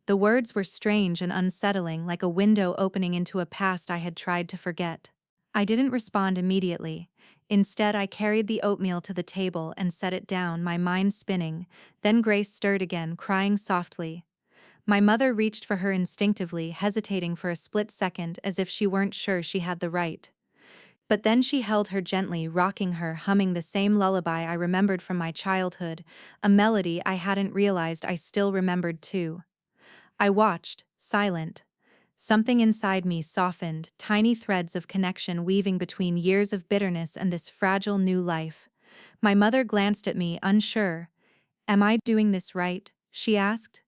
The words were strange and unsettling, like a window opening into a past I had tried to forget. I didn't respond immediately. Instead, I carried the oatmeal to the table and set it down, my mind spinning. Then Grace stirred again, crying softly. My mother reached for her instinctively, hesitating for a split second as if she weren't sure she had the right. But then she held her gently, rocking her, humming the same lullaby I remembered from my childhood, a melody I hadn't realized I still remembered too. I watched, silent. Something inside me softened, tiny threads of connection weaving between years of bitterness and this fragile new life. My mother glanced at me, unsure. "Am I doing this right?" she asked.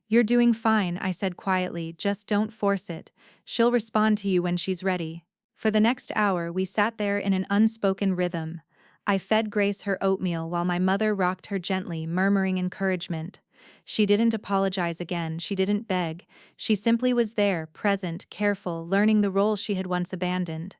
"You're doing fine," I said quietly, "just don't force it. She'll respond to you when she's ready." For the next hour, we sat there in an unspoken rhythm. I fed Grace her oatmeal while my mother rocked her gently, murmuring encouragement. She didn't apologize again, she didn't beg. She simply was there, present, careful, learning the role she had once abandoned.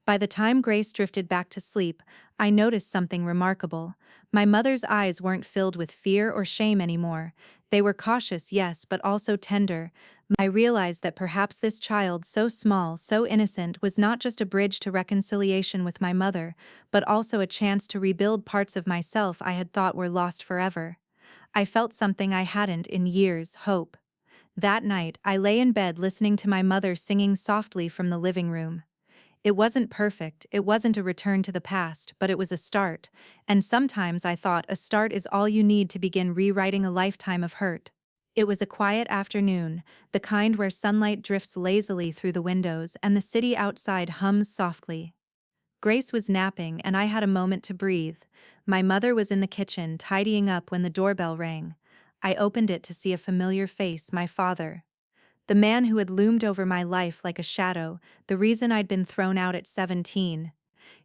By the time Grace drifted back to sleep, I noticed something remarkable. My mother's eyes weren't filled with fear or shame anymore. They were cautious, yes, but also tender. I realized that perhaps this child, so small, so innocent, was not just a bridge to reconciliation with my mother, but also a chance to rebuild parts of myself I had thought were lost forever. I felt something I hadn't in years: hope. That night, I lay in bed listening to my mother singing softly from the living room. It wasn't perfect, it wasn't a return to the past, but it was a start, and sometimes I thought a start is all you need to begin rewriting a lifetime of hurt. It was a quiet afternoon, the kind where sunlight drifts lazily through the windows and the city outside hums softly. Grace was napping and I had a moment to breathe. My mother was in the kitchen tidying up when the doorbell rang. I opened it to see a familiar face: my father. The man who had loomed over my life like a shadow, the reason I'd been thrown out at 17.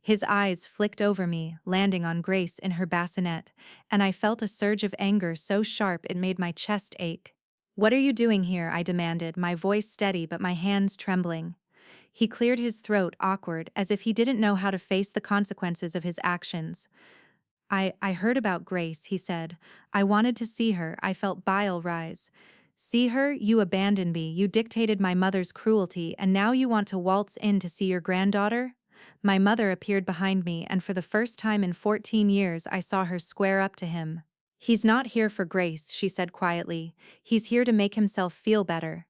His eyes flicked over me, landing on Grace in her bassinet, and I felt a surge of anger so sharp it made my chest ache. "What are you doing here?" I demanded, my voice steady but my hands trembling. He cleared his throat, awkward, as if he didn't know how to face the consequences of his actions. I heard about Grace," he said. "I wanted to see her." I felt bile rise. "See her? You abandoned me, you dictated my mother's cruelty, and now you want to waltz in to see your granddaughter?" My mother appeared behind me, and for the first time in 14 years I saw her square up to him. "He's not here for Grace," she said quietly. "He's here to make himself feel better."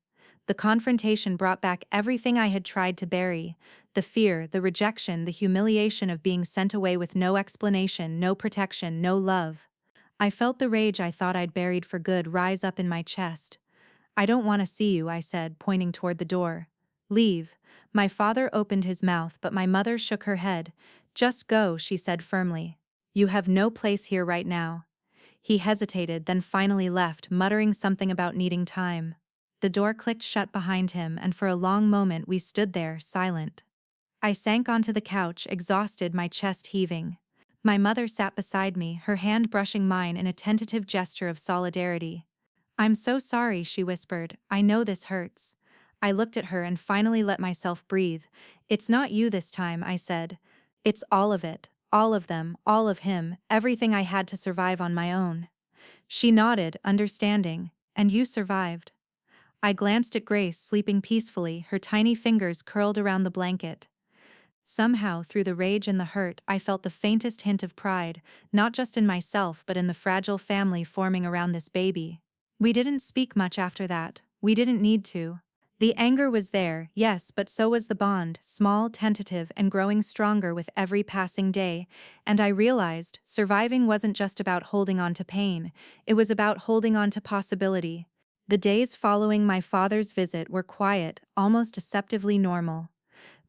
The confrontation brought back everything I had tried to bury: the fear, the rejection, the humiliation of being sent away with no explanation, no protection, no love. I felt the rage I thought I'd buried for good rise up in my chest. "I don't want to see you," I said, pointing toward the door. "Leave." My father opened his mouth, but my mother shook her head. "Just go," she said firmly. "You have no place here right now." He hesitated, then finally left, muttering something about needing time. The door clicked shut behind him, and for a long moment we stood there, silent. I sank onto the couch, exhausted, my chest heaving. My mother sat beside me, her hand brushing mine in a tentative gesture of solidarity. "I'm so sorry," she whispered. "I know this hurts." I looked at her and finally let myself breathe. "It's not you this time," I said. "It's all of it. All of them, all of him, everything I had to survive on my own." She nodded, understanding. "And you survived." I glanced at Grace sleeping peacefully, her tiny fingers curled around the blanket. Somehow, through the rage and the hurt, I felt the faintest hint of pride, not just in myself but in the fragile family forming around this baby. We didn't speak much after that. We didn't need to. The anger was there, yes, but so was the bond, small, tentative, and growing stronger with every passing day, and I realized surviving wasn't just about holding on to pain, it was about holding on to possibility. The days following my father's visit were quiet, almost deceptively normal.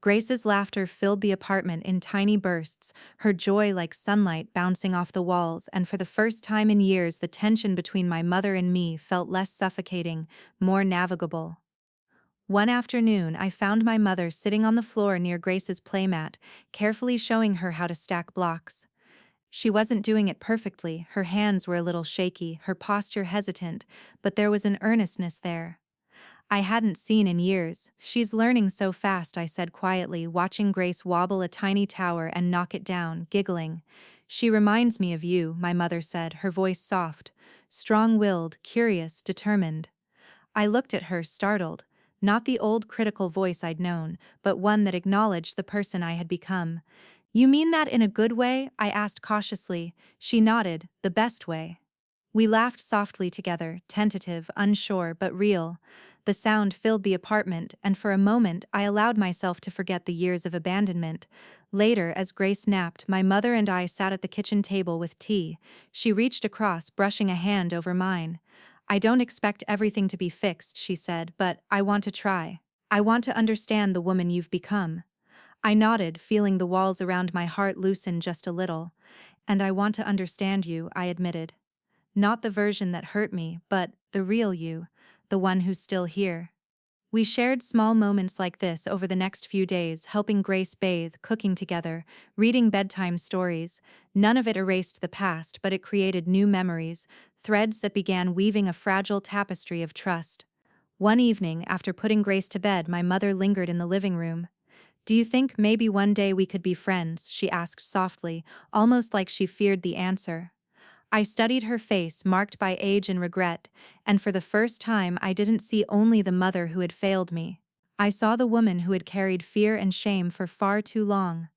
Grace's laughter filled the apartment in tiny bursts, her joy like sunlight bouncing off the walls, and for the first time in years the tension between my mother and me felt less suffocating, more navigable. One afternoon I found my mother sitting on the floor near Grace's playmat, carefully showing her how to stack blocks. She wasn't doing it perfectly, her hands were a little shaky, her posture hesitant, but there was an earnestness there I hadn't seen in years. "She's learning so fast," I said quietly, watching Grace wobble a tiny tower and knock it down, giggling. "She reminds me of you," my mother said, her voice soft, strong-willed, curious, determined. I looked at her, startled. Not the old critical voice I'd known, but one that acknowledged the person I had become. "You mean that in a good way?" I asked cautiously. She nodded. "The best way." We laughed softly together, tentative, unsure, but real. The sound filled the apartment, and for a moment I allowed myself to forget the years of abandonment. Later, as Grace napped, my mother and I sat at the kitchen table with tea. She reached across, brushing a hand over mine. "I don't expect everything to be fixed," she said, "but I want to try. I want to understand the woman you've become." I nodded, feeling the walls around my heart loosen just a little. "And I want to understand you," I admitted. "Not the version that hurt me, but the real you, the one who's still here." We shared small moments like this over the next few days, helping Grace bathe, cooking together, reading bedtime stories. None of it erased the past, but it created new memories, threads that began weaving a fragile tapestry of trust. One evening, after putting Grace to bed, my mother lingered in the living room. Do you think maybe one day we could be friends? She asked softly, almost like she feared the answer. I studied her face marked by age and regret, and for the first time I didn't see only the mother who had failed me. I saw the woman who had carried fear and shame for far too long.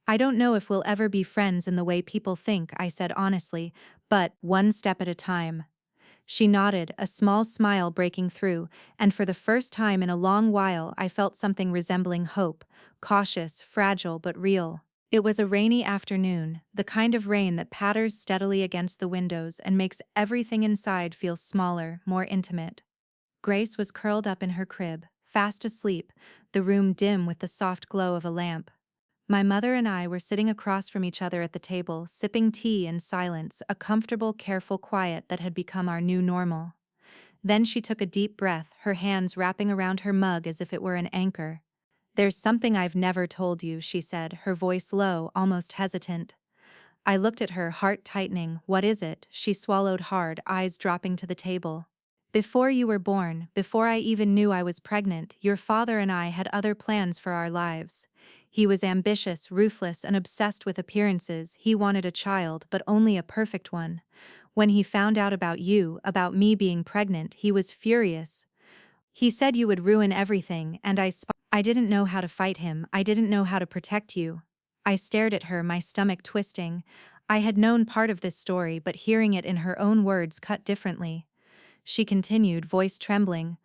I don't know if we'll ever be friends in the way people think, I said honestly, but one step at a time. She nodded, a small smile breaking through, and for the first time in a long while I felt something resembling hope, cautious, fragile but real. It was a rainy afternoon, the kind of rain that patters steadily against the windows and makes everything inside feel smaller, more intimate. Grace was curled up in her crib, fast asleep, the room dim with the soft glow of a lamp. My mother and I were sitting across from each other at the table, sipping tea in silence, a comfortable, careful quiet that had become our new normal. Then she took a deep breath, her hands wrapping around her mug as if it were an anchor. "There's something I've never told you," she said, her voice low, almost hesitant. I looked at her, heart tightening. "What is it?" She swallowed hard, eyes dropping to the table. "Before you were born, before I even knew I was pregnant, your father and I had other plans for our lives. He was ambitious, ruthless, and obsessed with appearances. He wanted a child, but only a perfect one. When he found out about you, about me being pregnant, he was furious. He said you would ruin everything, and I didn't know how to fight him, I didn't know how to protect you." I stared at her, my stomach twisting. I had known part of this story, but hearing it in her own words cut differently. She continued, voice trembling.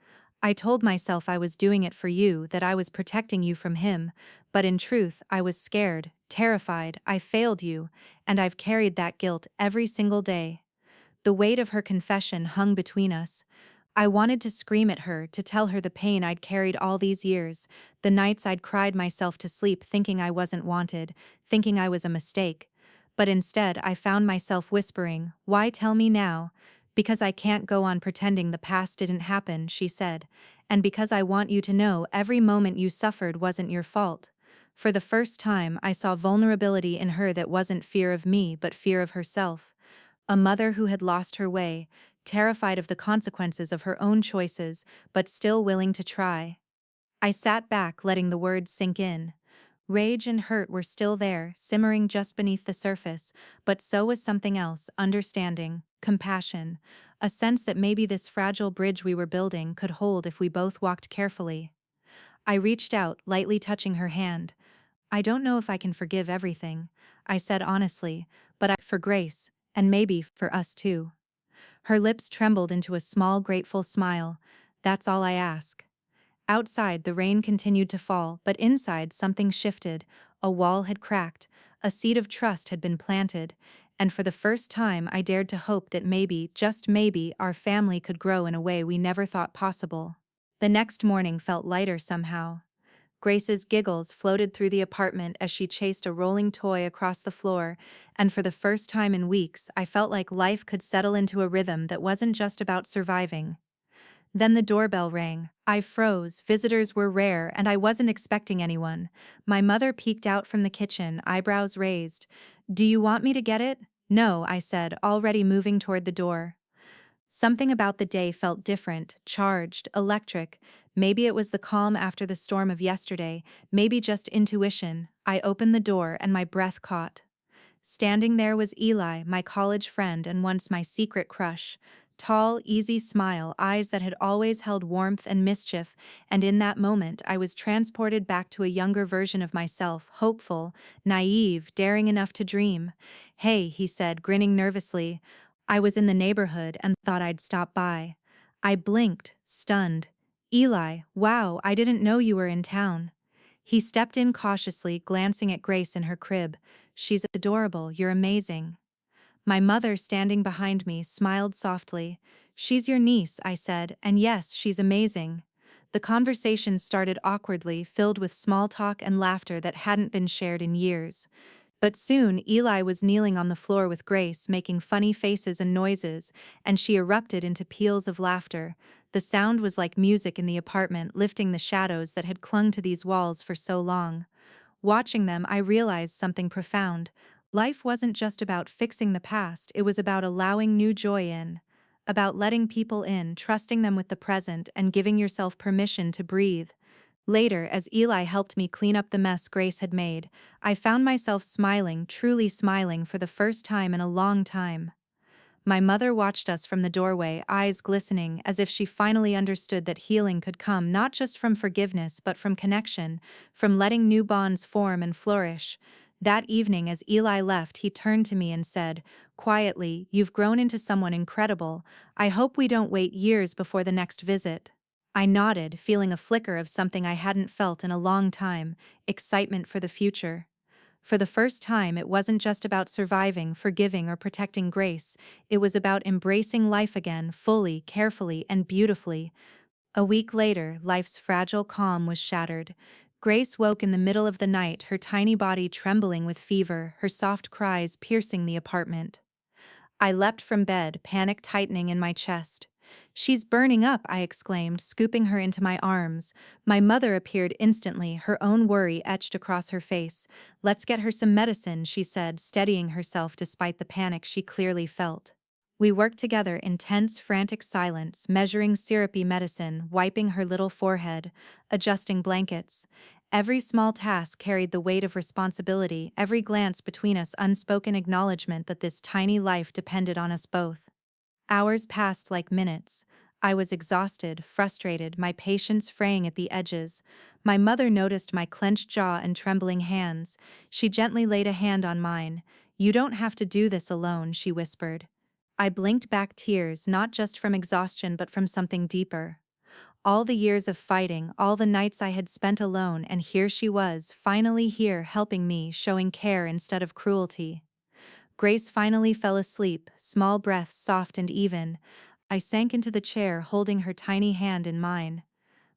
"I told myself I was doing it for you, that I was protecting you from him, but in truth, I was scared, terrified, I failed you, and I've carried that guilt every single day." The weight of her confession hung between us. I wanted to scream at her, to tell her the pain I'd carried all these years, the nights I'd cried myself to sleep thinking I wasn't wanted, thinking I was a mistake. But instead I found myself whispering, "Why tell me now?" "Because I can't go on pretending the past didn't happen," she said. "And because I want you to know every moment you suffered wasn't your fault." For the first time I saw vulnerability in her that wasn't fear of me but fear of herself. A mother who had lost her way, terrified of the consequences of her own choices, but still willing to try. I sat back, letting the words sink in. Rage and hurt were still there, simmering just beneath the surface, but so was something else, understanding, compassion, a sense that maybe this fragile bridge we were building could hold if we both walked carefully. I reached out, lightly touching her hand. "I don't know if I can forgive everything," I said honestly, "but for Grace, and maybe for us too." Her lips trembled into a small, grateful smile. "That's all I ask." Outside, the rain continued to fall, but inside, something shifted. A wall had cracked, a seed of trust had been planted, and for the first time I dared to hope that maybe, just maybe, our family could grow in a way we never thought possible. The next morning felt lighter somehow. Grace's giggles floated through the apartment as she chased a rolling toy across the floor, and for the first time in weeks I felt like life could settle into a rhythm that wasn't just about surviving. Then the doorbell rang. I froze, visitors were rare and I wasn't expecting anyone. My mother peeked out from the kitchen, eyebrows raised. "Do you want me to get it?" "No," I said, already moving toward the door. Something about the day felt different, charged, electric. Maybe it was the calm after the storm of yesterday, maybe just intuition. I opened the door and my breath caught. Standing there was Eli, my college friend and once my secret crush. Tall, easy smile, eyes that had always held warmth and mischief, and in that moment I was transported back to a younger version of myself, hopeful, naive, daring enough to dream. "Hey," he said, grinning nervously. I was in the neighborhood and thought I'd stop by. I blinked, stunned. "Eli, wow, I didn't know you were in town." He stepped in cautiously, glancing at Grace in her crib. "She's adorable, you're amazing." My mother, standing behind me, smiled softly. "She's your niece," I said, "and yes, she's amazing." The conversation started awkwardly, filled with small talk and laughter that hadn't been shared in years. But soon Eli was kneeling on the floor with Grace, making funny faces and noises, and she erupted into peals of laughter. The sound was like music in the apartment, lifting the shadows that had clung to these walls for so long. Watching them, I realized something profound. Life wasn't just about fixing the past, it was about allowing new joy in. About letting people in, trusting them with the present, and giving yourself permission to breathe. Later, as Eli helped me clean up the mess Grace had made, I found myself smiling, truly smiling for the first time in a long time. My mother watched us from the doorway, eyes glistening as if she finally understood that healing could come not just from forgiveness but from connection, from letting new bonds form and flourish. That evening, as Eli left, he turned to me and said, quietly, "You've grown into someone incredible. I hope we don't wait years before the next visit." I nodded, feeling a flicker of something I hadn't felt in a long time: excitement for the future. For the first time, it wasn't just about surviving, forgiving, or protecting Grace, it was about embracing life again, fully, carefully, and beautifully. A week later, life's fragile calm was shattered. Grace woke in the middle of the night, her tiny body trembling with fever, her soft cries piercing the apartment. I leapt from bed, panic tightening in my chest. "She's burning up," I exclaimed, scooping her into my arms. My mother appeared instantly, her own worry etched across her face. "Let's get her some medicine," she said, steadying herself despite the panic she clearly felt. We worked together in tense, frantic silence, measuring syrupy medicine, wiping her little forehead, adjusting blankets. Every small task carried the weight of responsibility, every glance between us unspoken acknowledgement that this tiny life depended on us both. Hours passed like minutes. I was exhausted, frustrated, my patience fraying at the edges. My mother noticed my clenched jaw and trembling hands. She gently laid a hand on mine. "You don't have to do this alone," she whispered. I blinked back, tears not just from exhaustion but from something deeper. All the years of fighting, all the nights I had spent alone, and here she was, finally here, helping me, showing care instead of cruelty. Grace finally fell asleep, small breaths soft and even. I sank into the chair, holding her tiny hand in mine.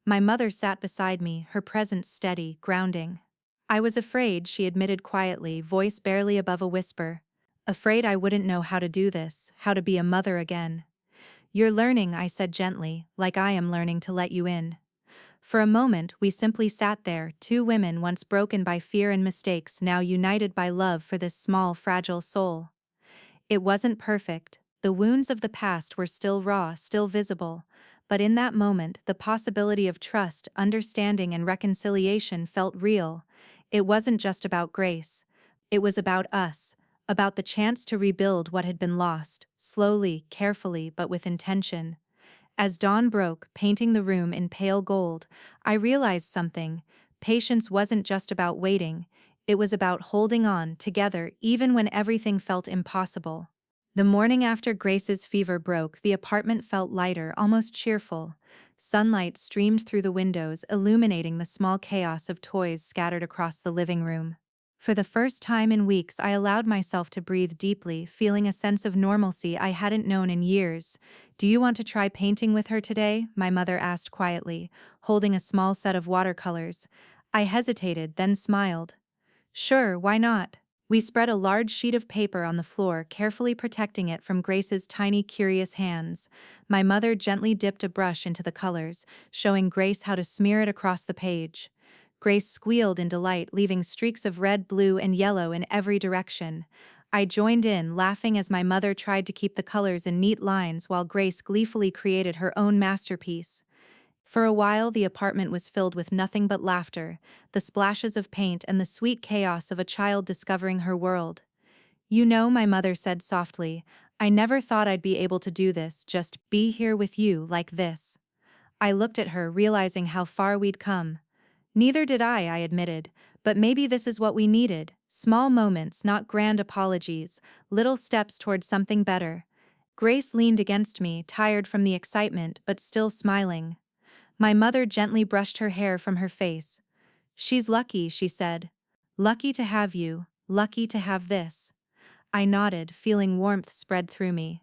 My mother sat beside me, her presence steady, grounding. "I was afraid," she admitted quietly, voice barely above a whisper. "Afraid I wouldn't know how to do this, how to be a mother again." "You're learning," I said gently, "like I am learning to let you in." For a moment, we simply sat there, two women once broken by fear and mistakes, now united by love for this small, fragile soul. It wasn't perfect. The wounds of the past were still raw, still visible. But in that moment, the possibility of trust, understanding, and reconciliation felt real. It wasn't just about Grace. It was about us, about the chance to rebuild what had been lost, slowly, carefully, but with intention. As dawn broke, painting the room in pale gold, I realized something. Patience wasn't just about waiting, it was about holding on, together, even when everything felt impossible. The morning after Grace's fever broke, the apartment felt lighter, almost cheerful. Sunlight streamed through the windows, illuminating the small chaos of toys scattered across the living room. For the first time in weeks, I allowed myself to breathe deeply, feeling a sense of normalcy I hadn't known in years. "Do you want to try painting with her today?" my mother asked quietly, holding a small set of watercolors. I hesitated, then smiled. "Sure, why not?" We spread a large sheet of paper on the floor, carefully protecting it from Grace's tiny, curious hands. My mother gently dipped a brush into the colors, showing Grace how to smear it across the page. Grace squealed in delight, leaving streaks of red, blue, and yellow in every direction. I joined in, laughing as my mother tried to keep the colors in neat lines while Grace gleefully created her own masterpiece. For a while, the apartment was filled with nothing but laughter, the splashes of paint and the sweet chaos of a child discovering her world. "You know," my mother said softly, "I never thought I'd be able to do this, just be here with you like this." I looked at her, realizing how far we'd come. "Neither did I admitted, "but maybe this is what we needed. Small moments, not grand apologies, little steps toward something better." Grace leaned against me, tired from the excitement but still smiling. My mother gently brushed her hair from her face. "She's lucky," she said. "Lucky to have you, lucky to have this." I nodded, feeling warmth spread through me.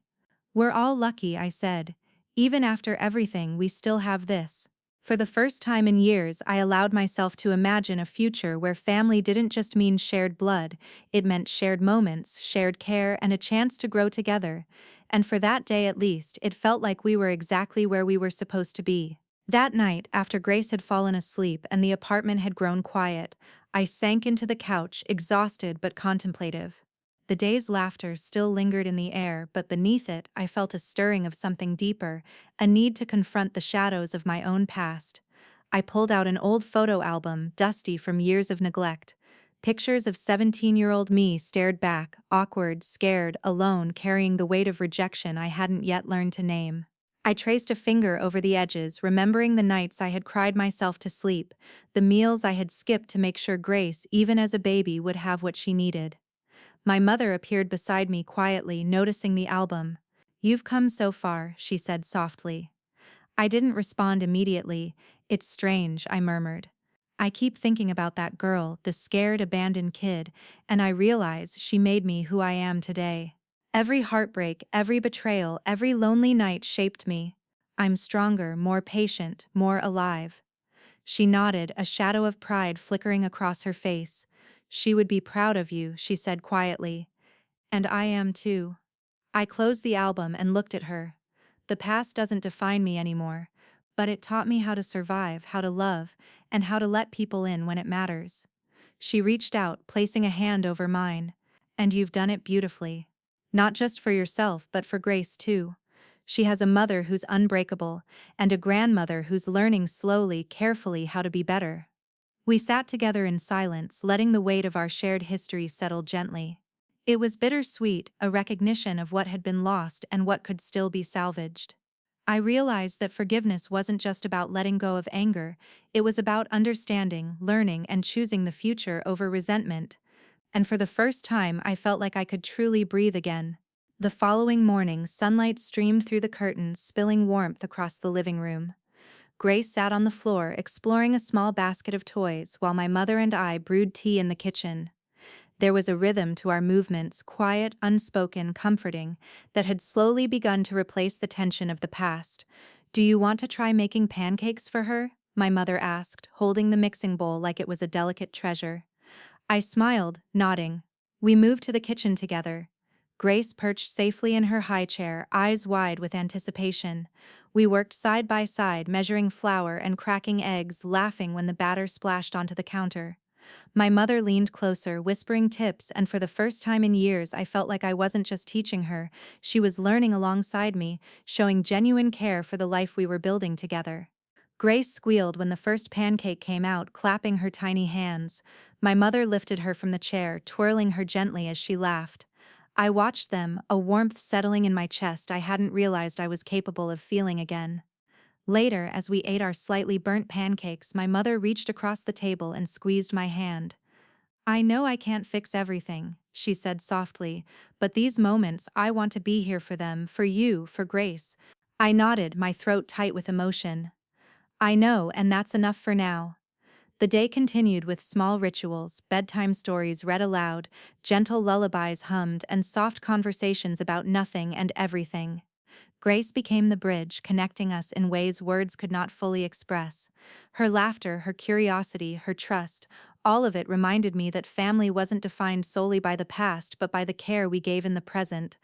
"We're all lucky," I said. "Even after everything, we still have this." For the first time in years, I allowed myself to imagine a future where family didn't just mean shared blood, it meant shared moments, shared care, and a chance to grow together. And for that day at least, it felt like we were exactly where we were supposed to be. That night, after Grace had fallen asleep and the apartment had grown quiet, I sank into the couch, exhausted but contemplative. The day's laughter still lingered in the air, but beneath it, I felt a stirring of something deeper, a need to confront the shadows of my own past. I pulled out an old photo album, dusty from years of neglect. Pictures of 17-year-old me stared back, awkward, scared, alone, carrying the weight of rejection I hadn't yet learned to name. I traced a finger over the edges, remembering the nights I had cried myself to sleep, the meals I had skipped to make sure Grace, even as a baby, would have what she needed. My mother appeared beside me quietly, noticing the album. "You've come so far," she said softly. I didn't respond immediately. "It's strange," I murmured. "I keep thinking about that girl, the scared, abandoned kid, and I realize she made me who I am today. Every heartbreak, every betrayal, every lonely night shaped me. I'm stronger, more patient, more alive." She nodded, a shadow of pride flickering across her face. "She would be proud of you," she said quietly. "And I am too." I closed the album and looked at her. The past doesn't define me anymore, but it taught me how to survive, how to love, and how to let people in when it matters. She reached out, placing a hand over mine. "And you've done it beautifully. Not just for yourself, but for Grace too. She has a mother who's unbreakable, and a grandmother who's learning slowly, carefully how to be better." We sat together in silence, letting the weight of our shared history settle gently. It was bittersweet, a recognition of what had been lost and what could still be salvaged. I realized that forgiveness wasn't just about letting go of anger, it was about understanding, learning, and choosing the future over resentment. And for the first time, I felt like I could truly breathe again. The following morning, sunlight streamed through the curtains, spilling warmth across the living room. Grace sat on the floor, exploring a small basket of toys, while my mother and I brewed tea in the kitchen. There was a rhythm to our movements, quiet, unspoken, comforting, that had slowly begun to replace the tension of the past. "Do you want to try making pancakes for her?" my mother asked, holding the mixing bowl like it was a delicate treasure. I smiled, nodding. We moved to the kitchen together. Grace perched safely in her high chair, eyes wide with anticipation. We worked side by side, measuring flour and cracking eggs, laughing when the batter splashed onto the counter. My mother leaned closer, whispering tips, and for the first time in years I felt like I wasn't just teaching her, she was learning alongside me, showing genuine care for the life we were building together. Grace squealed when the first pancake came out, clapping her tiny hands. My mother lifted her from the chair, twirling her gently as she laughed. I watched them, a warmth settling in my chest I hadn't realized I was capable of feeling again. Later, as we ate our slightly burnt pancakes, my mother reached across the table and squeezed my hand. "I know I can't fix everything," she said softly, "but these moments, I want to be here for them, for you, for Grace." I nodded, my throat tight with emotion. "I know, and that's enough for now." The day continued with small rituals, bedtime stories read aloud, gentle lullabies hummed, and soft conversations about nothing and everything. Grace became the bridge, connecting us in ways words could not fully express. Her laughter, her curiosity, her trust, all of it reminded me that family wasn't defined solely by the past but by the care we gave in the present.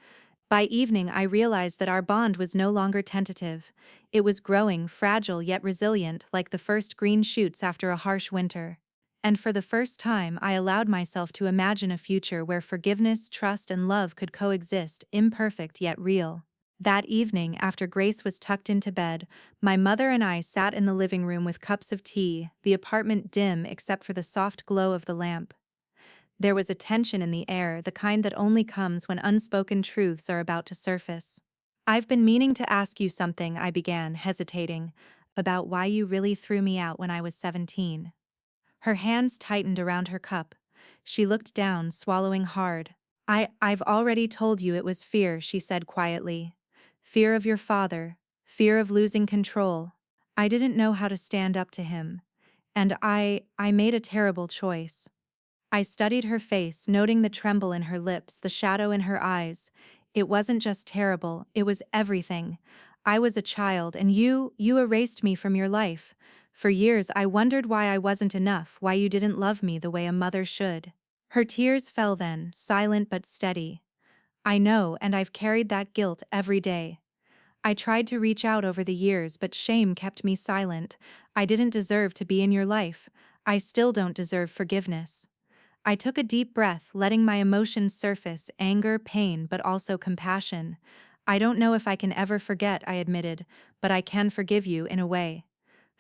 By evening, I realized that our bond was no longer tentative. It was growing, fragile yet resilient, like the first green shoots after a harsh winter. And for the first time, I allowed myself to imagine a future where forgiveness, trust, and love could coexist, imperfect yet real. That evening, after Grace was tucked into bed, my mother and I sat in the living room with cups of tea, the apartment dim except for the soft glow of the lamp. There was a tension in the air, the kind that only comes when unspoken truths are about to surface. "I've been meaning to ask you something," I began, hesitating, "about why you really threw me out when I was 17. Her hands tightened around her cup. She looked down, swallowing hard. I've already told you it was fear," she said quietly. "Fear of your father. Fear of losing control. I didn't know how to stand up to him. And I made a terrible choice." I studied her face, noting the tremble in her lips, the shadow in her eyes. "It wasn't just terrible, it was everything. I was a child, and you erased me from your life. For years I wondered why I wasn't enough, why you didn't love me the way a mother should." Her tears fell then, silent but steady. "I know, and I've carried that guilt every day. I tried to reach out over the years, but shame kept me silent. I didn't deserve to be in your life. I still don't deserve forgiveness." I took a deep breath, letting my emotions surface, anger, pain, but also compassion. "I don't know if I can ever forget," I admitted, "but I can forgive you in a way."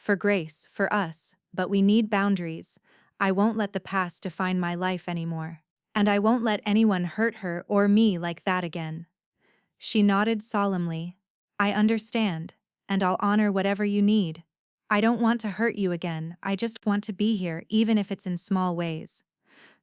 for Grace, for us, but we need boundaries. I won't let the past define my life anymore. And I won't let anyone hurt her or me like that again. She nodded solemnly. I understand, and I'll honor whatever you need. I don't want to hurt you again, I just want to be here even if it's in small ways.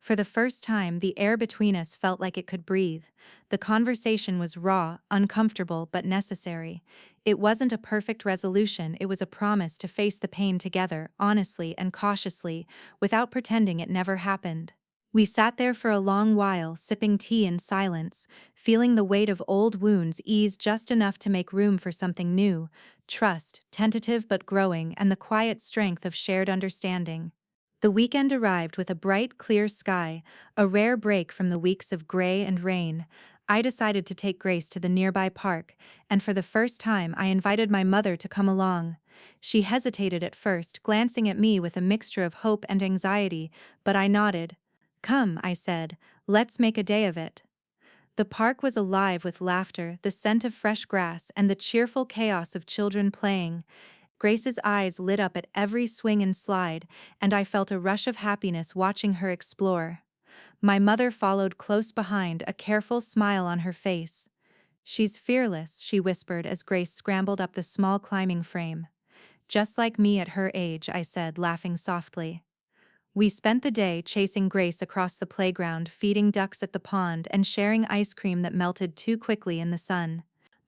For the first time, the air between us felt like it could breathe. The conversation was raw, uncomfortable, but necessary. It wasn't a perfect resolution, it was a promise to face the pain together, honestly and cautiously, without pretending it never happened. We sat there for a long while, sipping tea in silence, feeling the weight of old wounds ease just enough to make room for something new, trust, tentative but growing, and the quiet strength of shared understanding. The weekend arrived with a bright, clear sky, a rare break from the weeks of gray and rain. I decided to take Grace to the nearby park, and for the first time I invited my mother to come along. She hesitated at first, glancing at me with a mixture of hope and anxiety, but I nodded. Come, I said, let's make a day of it. The park was alive with laughter, the scent of fresh grass, and the cheerful chaos of children playing. Grace's eyes lit up at every swing and slide, and I felt a rush of happiness watching her explore. My mother followed close behind, a careful smile on her face. She's fearless, she whispered as Grace scrambled up the small climbing frame. Just like me at her age, I said, laughing softly. We spent the day chasing Grace across the playground, feeding ducks at the pond, and sharing ice cream that melted too quickly in the sun.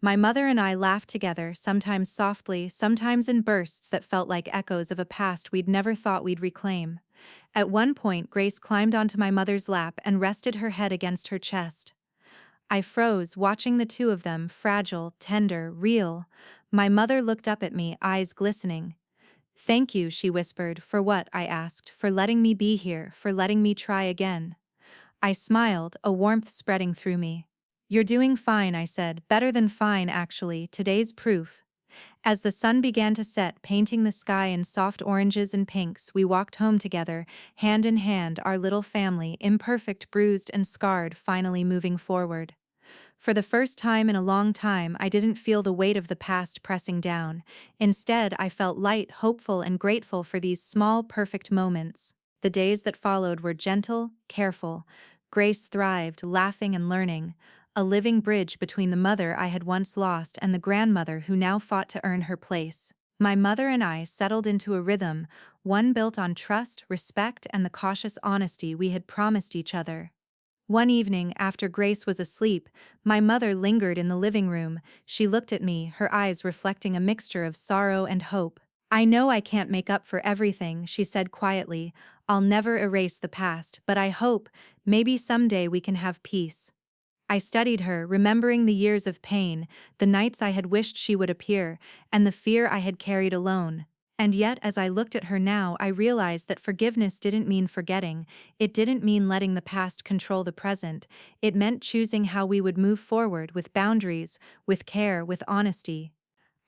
My mother and I laughed together, sometimes softly, sometimes in bursts that felt like echoes of a past we'd never thought we'd reclaim. At one point, Grace climbed onto my mother's lap and rested her head against her chest. I froze, watching the two of them, fragile, tender, real. My mother looked up at me, eyes glistening. Thank you, she whispered. For what? I asked. For letting me be here, for letting me try again. I smiled, a warmth spreading through me. You're doing fine, I said. Better than fine, actually. Today's proof. As the sun began to set, painting the sky in soft oranges and pinks, we walked home together, hand in hand, our little family, imperfect, bruised, and scarred, finally moving forward. For the first time in a long time, I didn't feel the weight of the past pressing down. Instead, I felt light, hopeful, and grateful for these small, perfect moments. The days that followed were gentle, careful. Grace thrived, laughing and learning, a living bridge between the mother I had once lost and the grandmother who now fought to earn her place. My mother and I settled into a rhythm, one built on trust, respect, and the cautious honesty we had promised each other. One evening, after Grace was asleep, my mother lingered in the living room. She looked at me, her eyes reflecting a mixture of sorrow and hope. I know I can't make up for everything, she said quietly. I'll never erase the past, but I hope, maybe someday we can have peace. I studied her, remembering the years of pain, the nights I had wished she would appear, and the fear I had carried alone. And yet, as I looked at her now, I realized that forgiveness didn't mean forgetting, it didn't mean letting the past control the present, it meant choosing how we would move forward, with boundaries, with care, with honesty.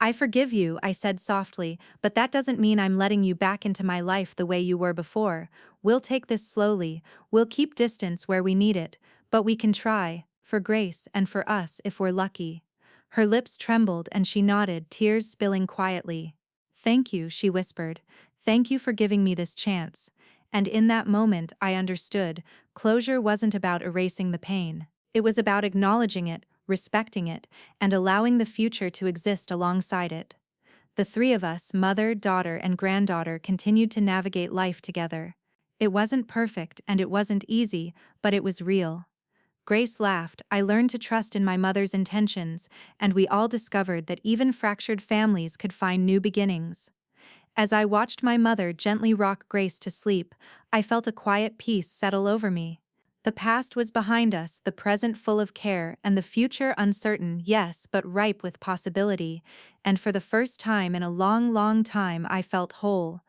I forgive you, I said softly, but that doesn't mean I'm letting you back into my life the way you were before. We'll take this slowly, we'll keep distance where we need it, but we can try, for Grace and for us if we're lucky. Her lips trembled and she nodded, tears spilling quietly. Thank you, she whispered. Thank you for giving me this chance. And in that moment, I understood. Closure wasn't about erasing the pain. It was about acknowledging it, respecting it, and allowing the future to exist alongside it. The three of us, mother, daughter, and granddaughter, continued to navigate life together. It wasn't perfect and it wasn't easy, but it was real. Grace laughed. I learned to trust in my mother's intentions, and we all discovered that even fractured families could find new beginnings. As I watched my mother gently rock Grace to sleep, I felt a quiet peace settle over me. The past was behind us, the present full of care, and the future uncertain, yes, but ripe with possibility. And for the first time in a long, long time, I felt whole.